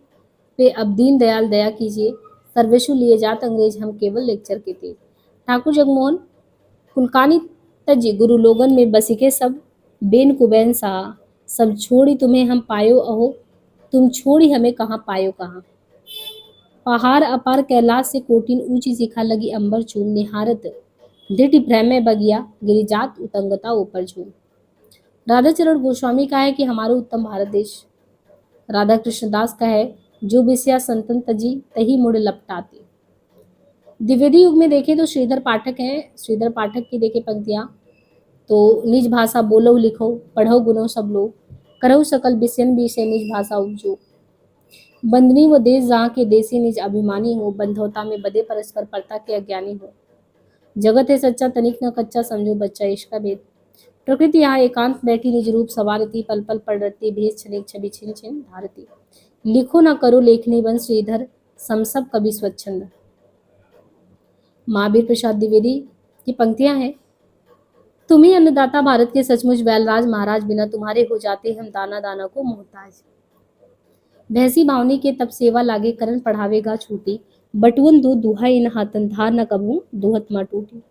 पे अब दीन दयाल दया कीजिए सर्वेशु लिए जात अंग्रेज हम केवल लेक्चर के थे। ठाकुर जगमोहन कुलकानी तज गुरु लोगन में बसिके सब बेन कुबैन सा सब छोड़ी तुम्हें हम पायो अहो तुम छोड़ी हमें कहाँ पायो कहाँ। पहाड़ अपार कैलाश से कोटिन ऊंची शिखा लगी अंबर चूम निहारत दृढ़ भ्रम बगिया गिरिजात उतंगता ऊपर झूम। राधा चरण गोस्वामी का है कि हमारा उत्तम भारत देश। राधा कृष्णदास का है जो बिस्या संतन तजी तही मुड़ लपटाती। द्विवेदी युग में देखें तो श्रीधर पाठक हैं। श्रीधर पाठक की देखे पंक्तियां तो निज भाषा बोलो लिखो पढ़ो गुनो सब लोग करो सकल बिस्यन भी से निज भाषा उपजो। बंदनी वो देश जहाँ के देसी निज अभिमानी हो बंधोता में बदे परस्पर परता के अज्ञानी हो। जगत है सच्चा तनिक न कच्चा समझो बच्चा इश्क का भेद। प्रकृति यहाँ एकांत बैठी निज रूप सवारती पल पल पलटती भेद छनिक छवि छिन छिन धारती। लिखो न करो लेखनी बन श्रीधर सम सब कवि स्वच्छंद। महावीर प्रसाद द्विवेदी की पंक्तियां हैं। तुम ही अन्नदाता भारत के सचमुच बैलराज महाराज बिना तुम्हारे हो जाते हम दाना दाना को मोहताज। भैंसी भावनी के तब सेवा लागे करण पढ़ावेगा छूटी बटुअन दो दुहा इन हाथन धार न कबू दुहत मा टूटी।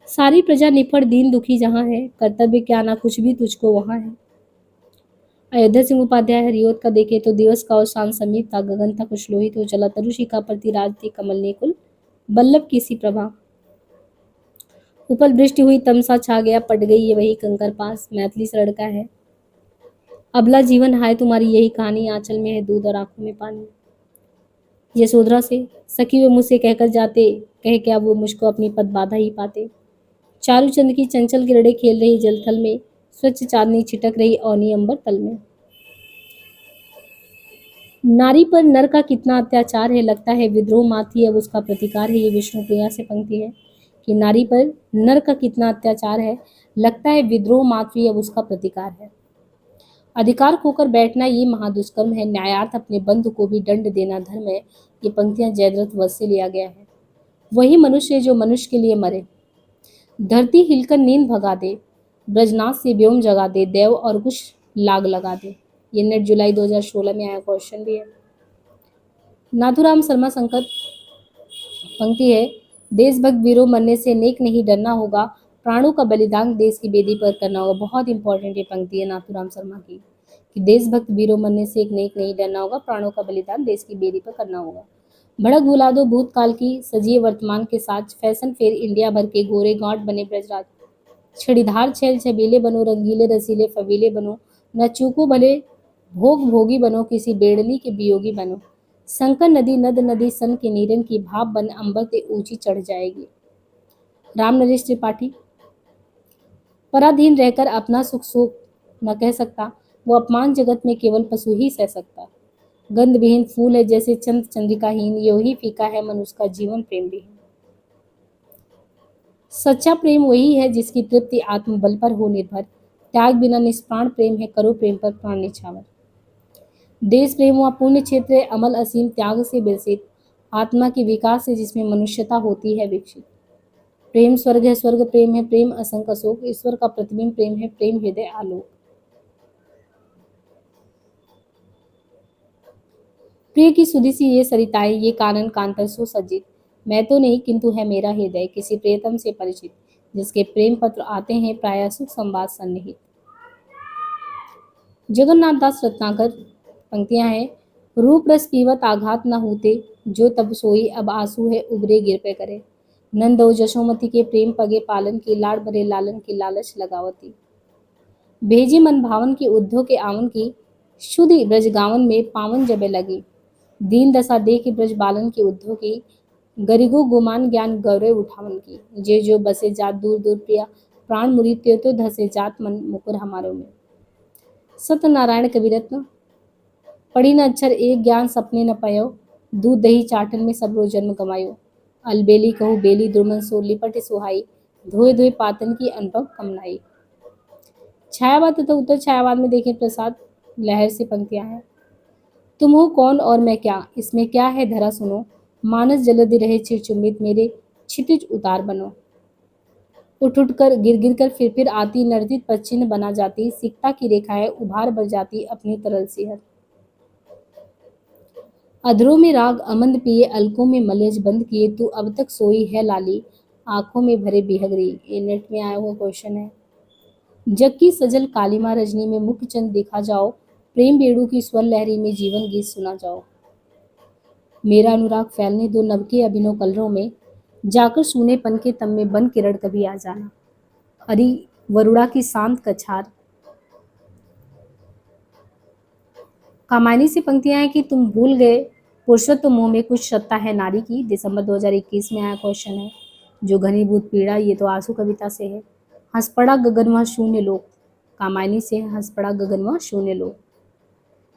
सारी प्रजा निफर दीन दुखी जहाँ है कर्तव्य क्या ना कुछ भी तुझको वहाँ है। अयोध्या सिंह उपाध्याय हरिओत का देखे तो दिवस का अवसान समीप था गगन था कुछ लोहित हो चला तरुषिका प्रति राज थी कमल ने कुल बल्लभ की सी प्रभा। उपल वृष्टि हुई तमसा छा गया पट गई ये वही कंकर पास। मैथिली से लड़का है अबला जीवन हाय तुम्हारी यही कहानी आंचल में है दूध और आंखों में पानी। यशोधरा से सखी वे मुझसे कहकर जाते कह क्या वो मुझको अपनी पद बाधा ही पाते। चारूचंद की चंचल किरणें खेल रही जलथल में स्वच्छ चांदनी छिटक रही औनी अंबर तल में। नारी पर नर का कितना अत्याचार है लगता है विद्रोह माथी अब उसका प्रतिकार है। ये विष्णु प्रिया से पंक्ति है कि नारी पर नर का कितना अत्याचार है लगता है विद्रोह मातृ अब उसका प्रतिकार है। अधिकार खोकर बैठना ये महादुष्कर्म है न्यायार्थ अपने बंधु को भी दंड देना धर्म है। ये पंक्तियां जयद्रथ वध से लिया गया है। वही मनुष्य है जो मनुष्य के लिए मरे धरती हिलकर नींद भगा दे ब्रजनाथ से व्योम जगा दे देव और कुछ लाग लगा दे। ये नेट जुलाई 2016 में आया क्वेश्चन भी है। नाथुराम शर्मा संकट पंक्ति है देशभक्त वीरों मरने से नेक नहीं डरना होगा प्राणों का बलिदान देश की बेदी पर करना होगा। बहुत इंपॉर्टेंट ये पंक्ति है नाथुराम शर्मा की कि देशभक्त वीरों मरने से एक नेक नहीं डरना होगा प्राणों का बलिदान देश की बेदी पर करना होगा। भड़क भुला दो भूतकाल की सजिए वर्तमान के साथ फैशन फेर इंडिया भर के गोरे गांठ बने ब्रजराज। छड़ीधार छैल छबीले बनो रंगीले रसीले फवीले बनो न चूको भले भोग भोगी बनो किसी बेड़नी के वियोगी बनो। संकर नदी नद नदी सन के नीरन की भाप बन अंबर ते ऊंची चढ़ जाएगी। राम नरेश त्रिपाठी पराधीन रहकर अपना सुख सुख न कह सकता वो अपमान जगत में केवल पशु ही सह सकता। गंध विहीन फूल है जैसे चंद चंद्रिकाहीन यो ही फीका है मन उसका जीवन प्रेम विहीन। सच्चा प्रेम वही है जिसकी तृप्ति आत्मबल पर हो निर्भर त्याग बिना निष्प्राण प्रेम है करो प्रेम पर प्राण निछावर। देश प्रेम हुआ पुण्य क्षेत्र है अमल असीम त्याग से विकसित आत्मा के विकास से जिसमें मनुष्यता होती है विकसित। प्रेम स्वर्ग है स्वर्ग प्रेम है प्रेम असंक अशोक ईश्वर का प्रतिबिंब प्रेम है प्रेम हृदय आलोक। प्रिय की सुधी सी ये सरिताएं ये कानन कांतर सुसज्जित मैं तो नहीं किंतु है मेरा हृदय किसी प्रियतम से परिचित जिसके प्रेम पत्र आते हैं प्राय सुख संवाद सन्निहित। जगन्नाथ दास रत्नाकर पंक्तियां हैं रूप रस पीवत आघात न होते जो तब सोई अब आंसू है उबरे गिर पे करे। नंदो जशोमती के प्रेम पगे पालन की, लाड़ भरे लालन की लालच लगावती। भेजी मन भावन की, उद्धव के आवन की, शुद्धि ब्रज गावन में पावन जबे लगी। दीन दशा देख ब्रज बालन की, उद्धव की, गरिगो गुमान ज्ञान गौरव उठावन की। जे जो बसे जात दूर दूर प्रिया, प्राण मुरी त्यो तो धसे जात मन मुकुर हमारो में। सत्यनारायण कविरत्न। पढ़ी न अक्षर एक, ज्ञान सपने न पयो, दूध दही चाटन में सब रो जन्म गमायो। अलबेली कहू बेली, दुर्मन सो लिपट सुहाई, धोए धोए पातन की अनुभव कमनाई। छायावाद तथा उत्तर छायावाद में देखें प्रसाद लहर से पंक्तियां हैं। तुम हो कौन और मैं क्या, इसमें क्या है धरा सुनो, मानस जलधि रहे चिरचुम्बित, मेरे क्षितिज उतार बनो। उठ उठ कर गिर गिर कर फिर आती, नर्तित पश्चिन्न बना जाती, सिकता की रेखाएं उभार भर जाती अपनी तरल सी हर। अधरों में राग अमंद पिए, अलकों में मलेज बंद किए, तू अब तक सोई है लाली, आंखों में भरे बिहगरी। ये नेट में आया हुआ क्वेश्चन है। जग की सजल कालीमा रजनी में मुख चंद देखा जाओ, प्रेम बेड़ू की स्वर लहरी में जीवन गीत सुना जाओ। मेरा अनुराग फैलने दो नभ के अभिनव कलरों में, जाकर सूनेपन के तम में बन किरण कभी आ जाना। अरी वरुणा की शांत कछार। कामायनी से पंक्तियां हैं कि तुम भूल गए पुरुषत्व मोह में कुछ सत्ता है नारी की। दिसंबर 2021 में आया क्वेश्चन है। जो घनीभूत पीड़ा, ये तो आंसू कविता से है। हंस पड़ा गगन वह शून्य लोक, कामायनी से है, हंस पड़ा गगन वह शून्य लोक।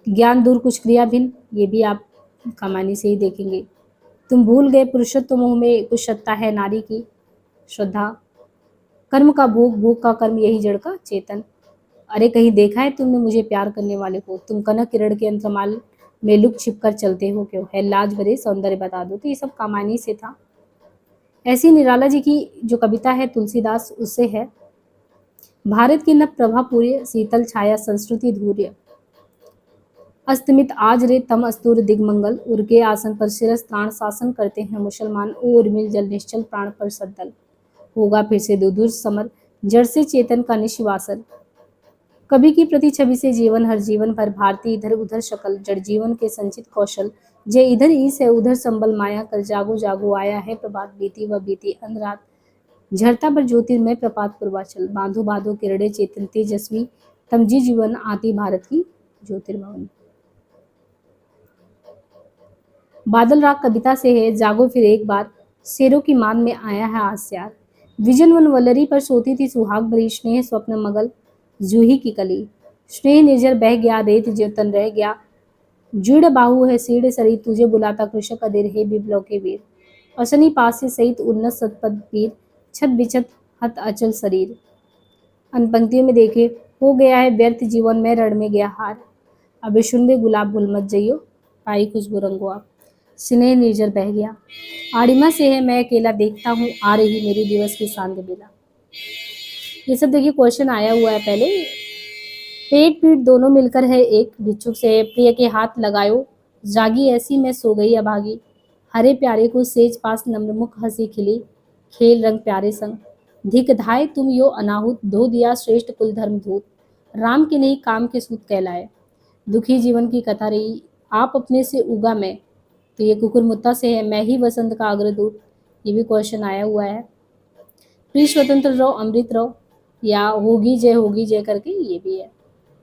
ज्ञान दूर कुछ क्रिया भिन्न, ये भी आप कामायनी से ही देखेंगे। तुम भूल गए पुरुषत्व मोह में कुछ सत्ता है नारी की, श्रद्धा। कर्म का भोग, भोग का कर्म, यही जड़ का चेतन। अरे कहीं देखा है तुमने मुझे प्यार करने वाले को, तुम कनक किरण के अंतरमाल में लुक छिप कर चलते हो क्यों, है लाज भरे सौंदर्य बता दो। तो ये सब कामायनी से था। ऐसी निराला जी की जो कविता है तुलसीदास, उससे है। भारत की नभ प्रभा पूर्य, शीतल छाया संस्कृति धूर्य, अस्तमित आज रे तम अस्तूर दिगमंगल, उर्के आसन पर शिरस त्राण शासन करते हैं मुसलमान, ओ उर्मिल जल निश्चल प्राण पर सद्दल, होगा फिर से दुधुर समर, जड़ से चेतन का निश्वासन। कवि की प्रति छवि से जीवन हर जीवन भर, भारती इधर उधर शकल, जड़ जीवन के संचित कौशल, जे इधर ईस है उधर संबल माया कर, जागो जागो आया है प्रभात, बीती व बीती अंधरात, झरता पर ज्योतिर्मय प्रपात पूर्वाचल, बांधो बांधो किरणे चेतन तेजस्वी, तमजी जीवन आती भारत की ज्योतिर्भवन। बादल राग कविता से है। जागो फिर एक बार, शेरों की मान में आया है आस्यार, विजन वन वलरी पर सोती थी सुहाग भरी, स्नेह स्वप्न मगल जूही की कली, स्नेह निर्जर बह गया रेत ज्योतन रह गया, जुड़ बाहु है सीढ़ सरी, तुझे बुलाता कृषक अधीर हे बिबलों के वीर, असनी पास से सहित उन्नत सतपद पीर, छत बिछत हत अचल शरीर। अन पंक्तियों में देखे, हो गया है व्यर्थ जीवन में रण में गया हार, अब शून्य गुलाब भूल मत जइयो, पाई खुशबू रंगो आप, स्नेह निर्जर बह गया। आड़िमा से है मैं अकेला देखता हूँ, आ रही मेरी दिवस की सांग बेला। ये सब देखिए क्वेश्चन आया हुआ है पहले। पेट पीठ दोनों मिलकर है एक, भिक्षुक से प्रिय के हाथ लगायो, जागी ऐसी मैं सो गई अभागी, हरे प्यारे को सेज पास नम्र मुख हंसी खिली, खेल रंग प्यारे संग, धिक धाय तुम यो अनाहुत, धो दिया श्रेष्ठ कुल धर्म धूत, राम के नहीं काम के सूत कहलाए, दुखी जीवन की कथा रही, आप अपने से उगा मैं। तो ये कुकुर मुत्ता से है, मैं ही वसंत का अग्रदूत, ये भी क्वेश्चन आया हुआ है। प्रिय स्वतंत्र रहो अमृत रहो, या होगी जय करके, ये भी है।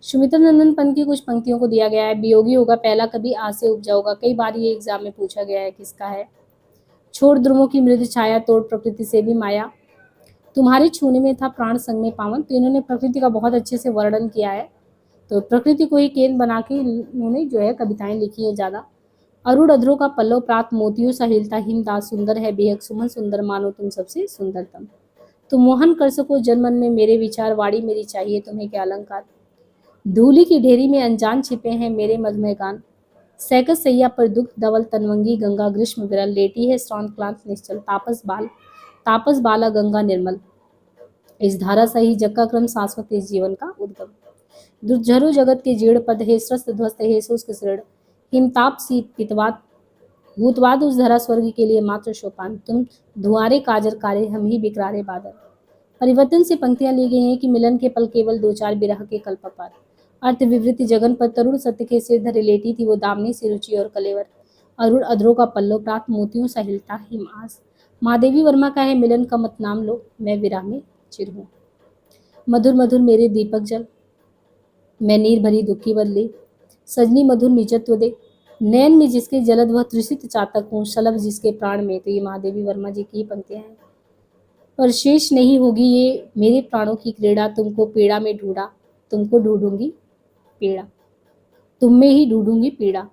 सुमित्रा नंदन पंत की कुछ पंक्तियों को दिया गया है। वियोगी होगा पहला कभी आज से उपजा होगा, कई बार ये एग्जाम में पूछा गया है किसका है। छोड़ ध्रुवों की मृद छाया, तोड़ प्रकृति से भी माया, तुम्हारे छूने में था प्राण संग में पावन। तो इन्होंने प्रकृति का बहुत अच्छे से वर्णन किया है, तो प्रकृति को ही केंद्र बना के इन्होंने जो है कविताएं लिखी है ज्यादा। अरुण अधरों का पल्लव प्रात मोतियों सा हिलता, हिमदास सुंदर है बेहद सुमन सुंदर, मानो तुम सबसे सुंदरतम, तुम मोहन कर सको जन मन में मेरे विचार, वाणी मेरी चाहिए तुम्हें क्या अलंकार, धूलि की ढेरी में अनजान छिपे हैं मेरे मधुमय गान, सैकत सैया पर दुख धवल तनवंगी गंगा, ग्रीष्म विरल लेटी है श्रांत क्लांत निश्चल, तापस बाला गंगा निर्मल, इस धारा सही जग का क्रम शाश्वत, इस जीवन का उद्गम, दुर्झरो जगत के जीर्ण पद हे, स्वस्थ ध्वस्त हे शुष्क शृण, हिमताप शीत पितवात भूतवाद, उस धरा स्वर्ग के लिए मात्र शोपान, तुम धुआरे काजर कारे हम ही बिकरारे बादल। परिवर्तन से पंक्तियां ली गई हैं कि मिलन के पल केवल दो चार बिरह के कल्पपार, अर्थ विवृति जगन पर तरुण सत्य के सिर धरे लेटी थी वो दामनी सी रुचि और कलेवर, अरुण अधरों का पल्लव प्रात मोतियों सा हिलता हिम आस, महादेवी वर्मा का है मिलन का मत नाम लो, मैं विरह में चिर हूँ। मधुर मधुर मेरे दीपक जल, मैं नीर भरी दुखी बदली, सजनी मधुर निजत्व दे, नैन में जिसके जलद वह त्रिषित चातक हूँ, शलभ जिसके प्राण में। तो ये महादेवी वर्मा जी की पंक्तियां हैं। पर शेष नहीं होगी ये मेरे प्राणों की क्रीड़ा, तुमको पीड़ा में ढूंढा, तुमको ढूंढूंगी पीड़ा, तुम में ही ढूंढूंगी पीड़ा,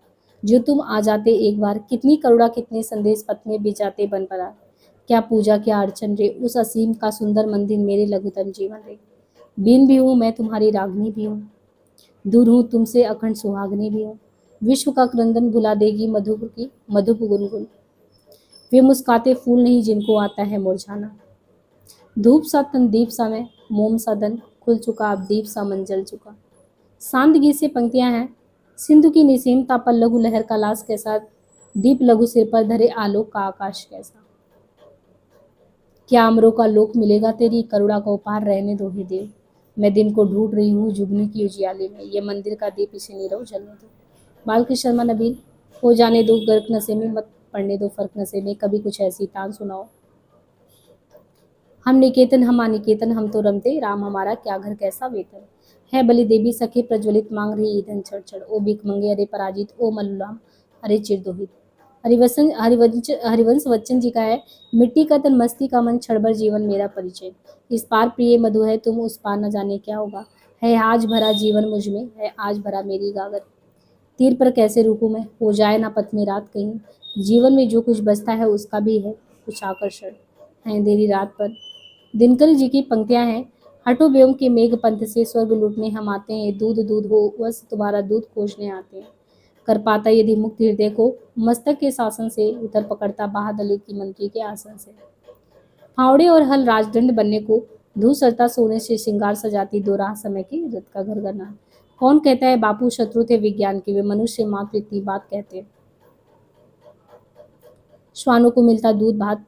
जो तुम आ जाते एक बार, कितनी करुणा कितने संदेश पथ में बिजाते बन पड़ा, क्या पूजा क्या अर्चन रे, उस असीम का सुंदर मंदिर मेरे लघुतम जीवन रे। बीन भी हूँ मैं तुम्हारी रागनी भी हूँ, दूर हूँ तुमसे अखंड सुहागनी भी हूँ, विश्व का क्रंदन भुला देगी मधुप की मधुप गुनगुन, वे मुस्काते फूल नहीं जिनको आता है मुरझाना, धूप सा तन दीप सा मैं, मोम सा दन खुल चुका, अब दीप सा मन जल चुका। शांत गीत से पंक्तियां हैं। सिंधु की निसीमता पर लघु लहर का लाश कैसा, दीप लघु सिर पर धरे आलोक का आकाश कैसा, क्या अमरों का लोक मिलेगा तेरी करुणा का उपहार, रहने दो हे देव, मैं दिन को ढूंढ रही हूँ जुगनू की उजियाले में, ये मंदिर का दीप इसे नीरव जलने दो। बालकृष्ण शर्मा नबील। हो जाने दो गर्क नशे में, मत पड़ने दो फर्क नशे में, कभी कुछ ऐसी तान सुनाओ, हम निकेतन हम अनिकेतन हम तो रमते, राम हमारा क्या घर कैसा वेतन, है बलि देवी सखे प्रज्वलित मांग रही ईंधन छड़ छड़, ओ भीख मंगे अरे पराजित, ओ मल्लुराम अरे चिरदोहित। हरिवंश बच्चन जी का है, मिट्टी का तन मस्ती का मन क्षण भर जीवन मेरा परिचय, इस पार प्रिय मधु है तुम उस पार न जाने क्या होगा, है आज भरा जीवन मुझ में, है आज भरा मेरी गागर, तीर पर कैसे रुकूं मैं, हो जाए ना पथ में रात कहीं, जीवन में जो कुछ बचता है उसका भी है कुछ आकर्षण, है अंधेरी रात पर। दिनकर जी की पंक्तियां हैं। हटो व्योम के मेघ पंथ से स्वर्ग लूटने हम आते हैं, दूध दूध हो बस तुम्हारा दूध खोजने आते हैं, कर पाता यदि मुक्त हृदय को मस्तक के शासन से, उतर पकड़ता बाहदली की मंत्री के आसन से, फावड़े और हल राजदंड बनने को, धूसरता सोने से श्रृंगार सजाती, दो राह समय की रथ का घर करना। कौन कहता है बापू शत्रु थे विज्ञान के, वे मनुष्य मात्र इतनी बात कहते हैं, श्वानों को मिलता दूध भात,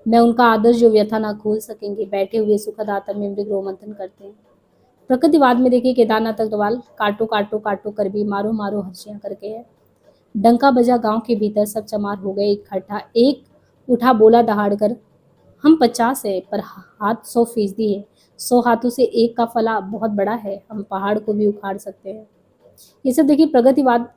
मैं उनका आदर्श जो व्यथा ना खोल सकेंगे, बैठे हुए सुखद आतन में मृग रोमंथन करते हैं। प्रकृतिवाद में देखिए केदारनाथ अग्रवाल, काटो काटो काटो कर भी मारो मारो हर्षियां करके है, डंका बजा गांव के भीतर सब चमार हो गए इकट्ठा, एक उठा बोला दहाड़ कर, हम 50 है पर हाथ 100% है, 100 हाथों से एक का फला बहुत बड़ा है, हम पहाड़ को भी उखाड़ सकते हैं। ये सब देखिए प्रगतिवाद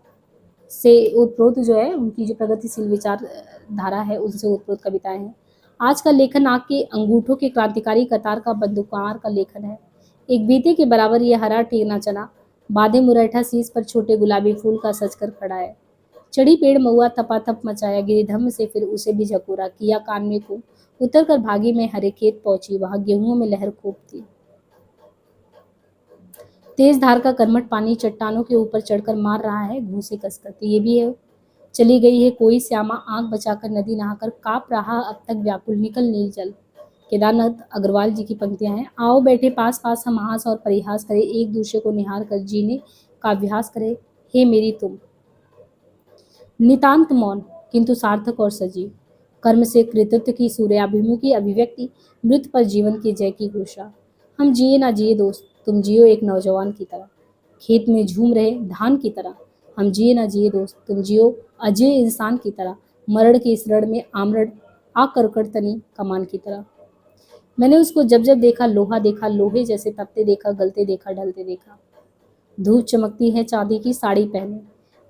से ओतप्रोत जो है, उनकी जो प्रगतिशील विचार धारा है उनसे ओतप्रोत कविताएं हैं। आज का लेखन आग के अंगूठों के क्रांतिकारी कतार का बंदूकमार का लेखन है, एक बीते के बराबर ये हरा टेना चना, बाधे मुरैठा शीश पर छोटे गुलाबी फूल का सज कर खड़ा है, चढ़ी पेड़ महुआ थपाथप मचाया गिरिधम से, फिर उसे भी झकोरा किया कान में को, उतर कर भागी में हरे खेत पहुंची, वहां गेहूं में लहर खूब थी, तेज धार का कर्मठ पानी चट्टानों के ऊपर चढ़कर मार रहा है घूंसे कसकर, तो ये भी है। चली गई है कोई श्यामा आंख बचाकर नदी नहाकर, काप रहा अब तक व्याकुल निकल नील जल। केदारनाथ अग्रवाल जी की पंक्तियां हैं। आओ बैठे पास पास हम हास और परिहास करें, एक दूसरे को निहार कर जीने का अभ्यास करें, हे मेरी तुम नितांत मौन किंतु सार्थक और सजीव, कर्म से कृतित्व की सूर्याभिमुखी अभिव्यक्ति, मृत पर जीवन की जय की घोषणा। हम जिए ना जिए दोस्त, तुम जियो एक नौजवान की तरह, खेत में झूम रहे धान की तरह, हम जिए ना जिए दोस्त, तुम जियो अजय इंसान की तरह, मरण के इस रण में आमरण आकर्कड़ तनी कमान की तरह। मैंने उसको जब जब देखा लोहा देखा, लोहे जैसे तपते देखा, गलते देखा, ढलते देखा, धूप चमकती है चांदी की साड़ी पहने,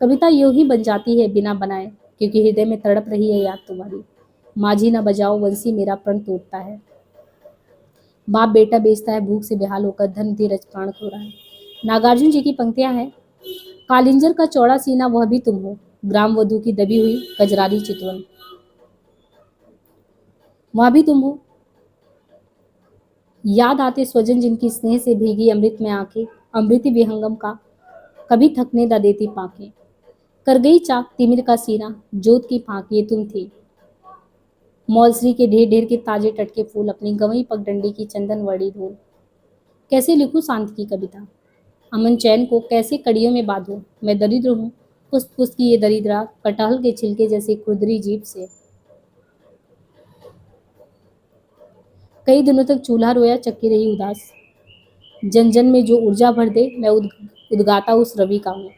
कविता यूं ही बन जाती है बिना बनाए, क्योंकि हृदय में तड़प रही है याद तुम्हारी, माझी ना बजाओ वंशी मेरा प्रण टूटता है, बाप बेटा बेचता है भूख से बेहाल होकर, धन धीरज प्राण खो रहा है। नागार्जुन जी की पंक्तियां हैं। कालिंजर का चौड़ा सीना वह भी तुम हो, ग्राम वधु की दबी हुई कजरारी चितवन वह भी तुम हो, याद आते स्वजन जिनकी स्नेह से भीगी अमृत में आंखें, अमृति विहंगम का कभी थकने न देती पांखें, कर गई चाक तिमिर का सीना, जोत की फांक ये तुम थी, मौलश्री के ढेर ढेर के ताजे टटके फूल, अपनी गंवई पगडंडी की चंदन वड़ी धूल, कैसे लिखूं शांत की कविता, अमन चैन को कैसे कड़ियों में बांधूं, मैं दरिद्र हूँ पुस्त पुस्त की ये दरिद्रा, कटहल के छिलके जैसी खुरदरी जीभ से, कई दिनों तक चूल्हा रोया चक्की रही उदास, जन जन में जो ऊर्जा भर दे, मैं उद्गाता उस रवि का हूँ,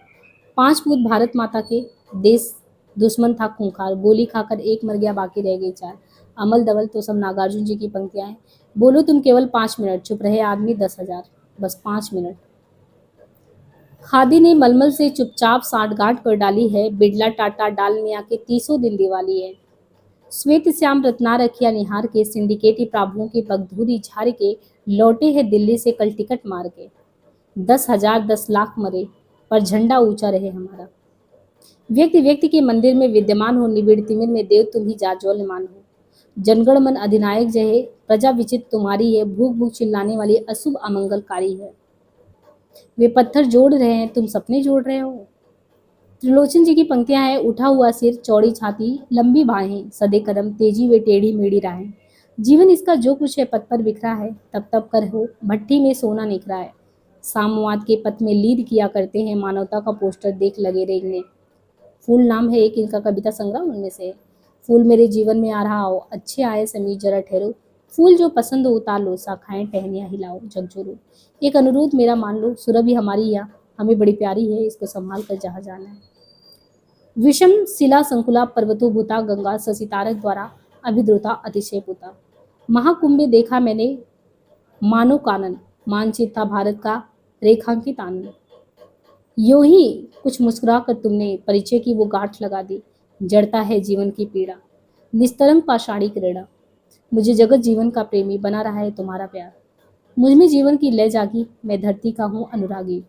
5 पूत भारत माता के, देश दुश्मन था खूंखार, गोली खाकर एक मर गया बाकी रह गई 4, अमल दवल तो सब नागार्जुन जी की पंक्तियां हैं। बोलो तुम केवल 5 मिनट, चुप रहे आदमी 10,000। बस 5 मिनट। खादी ने मलमल से चुपचाप साठगांठ कर डाली है, बिड़ला टाटा डाल मियाँ के 30 दिन दिवाली है। श्वेत श्याम रत्नार रखिया निहार के, सिंडिकेटी प्राभुओं की पगधूरी झाड़ के, लौटे हैं दिल्ली से कल टिकट मार के। 10,000 10 लाख मरे, पर झंडा ऊंचा रहे हमारा। व्यक्ति व्यक्ति के मंदिर में विद्यमान हो, निबिड़ तिमिर में देव तुम ही जाज्वल्यमान हो। जनगण मन अधिनायक जय हे, प्रजा विचित तुम्हारी है, भूख भूख चिल्लाने वाली अशुभ अमंगलकारी है। वे पत्थर जोड़ रहे हैं, तुम सपने जोड़ रहे हो। त्रिलोचन जी की पंक्तियां हैं। उठा हुआ सिर, चौड़ी छाती, लंबी बाहें, सदे कदम, तेजी वे टेढ़ी मेढ़ी राहें। जीवन इसका जो कुछ है पथ पर बिखरा है, तब तब कर हो भट्टी में सोना निखरा है। साम्यवाद के पथ में लीड किया करते हैं, मानवता का पोस्टर देख लगे रेंगने। फूल नाम है एक इनका कविता संग्रह, उनमें से है। फूल मेरे जीवन में आ रहा हो, अच्छे आए समीर जरा ठहरो। फूल जो पसंद हो उतार लो, शाखाएं टहनियां हिलाओ, झकझोरो। एक अनुरोध मेरा मान लो, सुरभि हमारी यहाँ हमें बड़ी प्यारी है, इसको संभाल कर जहाँ जाना है। विषम शिला संकुला पर्वतो भूता, गंगा ससितारक द्वारा अभिद्रुता अतिशय पुता। महाकुंभ में देखा मैंने मानो कानन, मानचित्र था भारत का रेखांकित आनंद। यूं ही कुछ मुस्कुरा कर तुमने परिचय की वो गांठ लगा दी। जड़ता है जीवन की पीड़ा, निस्तरंग पाषाणी क्रीड़ा। मुझे जगत जीवन का प्रेमी बना रहा है तुम्हारा प्यार। मुझ में जीवन की लय जागी, मैं धरती का हूँ अनुरागी।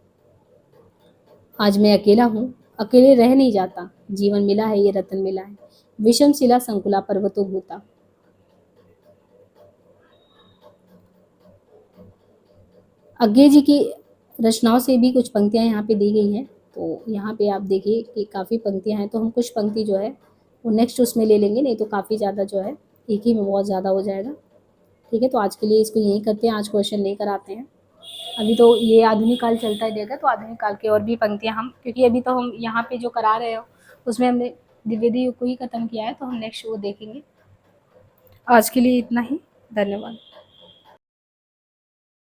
आज मैं अकेला हूँ, अकेले रह नहीं जाता, जीवन मिला है ये रतन मिला है। विषम शिला संकुला पर्वतो भूता। अज्ञे जी की रचनाओं से भी कुछ पंक्तियां यहाँ पे दी गई हैं। तो यहाँ पे आप देखिए कि काफ़ी पंक्तियां हैं, तो हम कुछ पंक्ति जो है वो नेक्स्ट उसमें ले लेंगे, नहीं तो काफ़ी ज़्यादा जो है एक ही में बहुत ज़्यादा हो जाएगा। ठीक है, तो आज के लिए इसको यहीं करते हैं, आज क्वेश्चन नहीं कराते हैं। अभी तो ये आधुनिक काल चलता ही रहेगा, तो आधुनिक काल की और भी पंक्तियां हम, क्योंकि अभी तो हम यहाँ पे जो करा रहे हो उसमें हमने द्विवेदी युग को ही खत्म किया है, तो हम नेक्स्ट वो देखेंगे। आज के लिए इतना ही। धन्यवाद।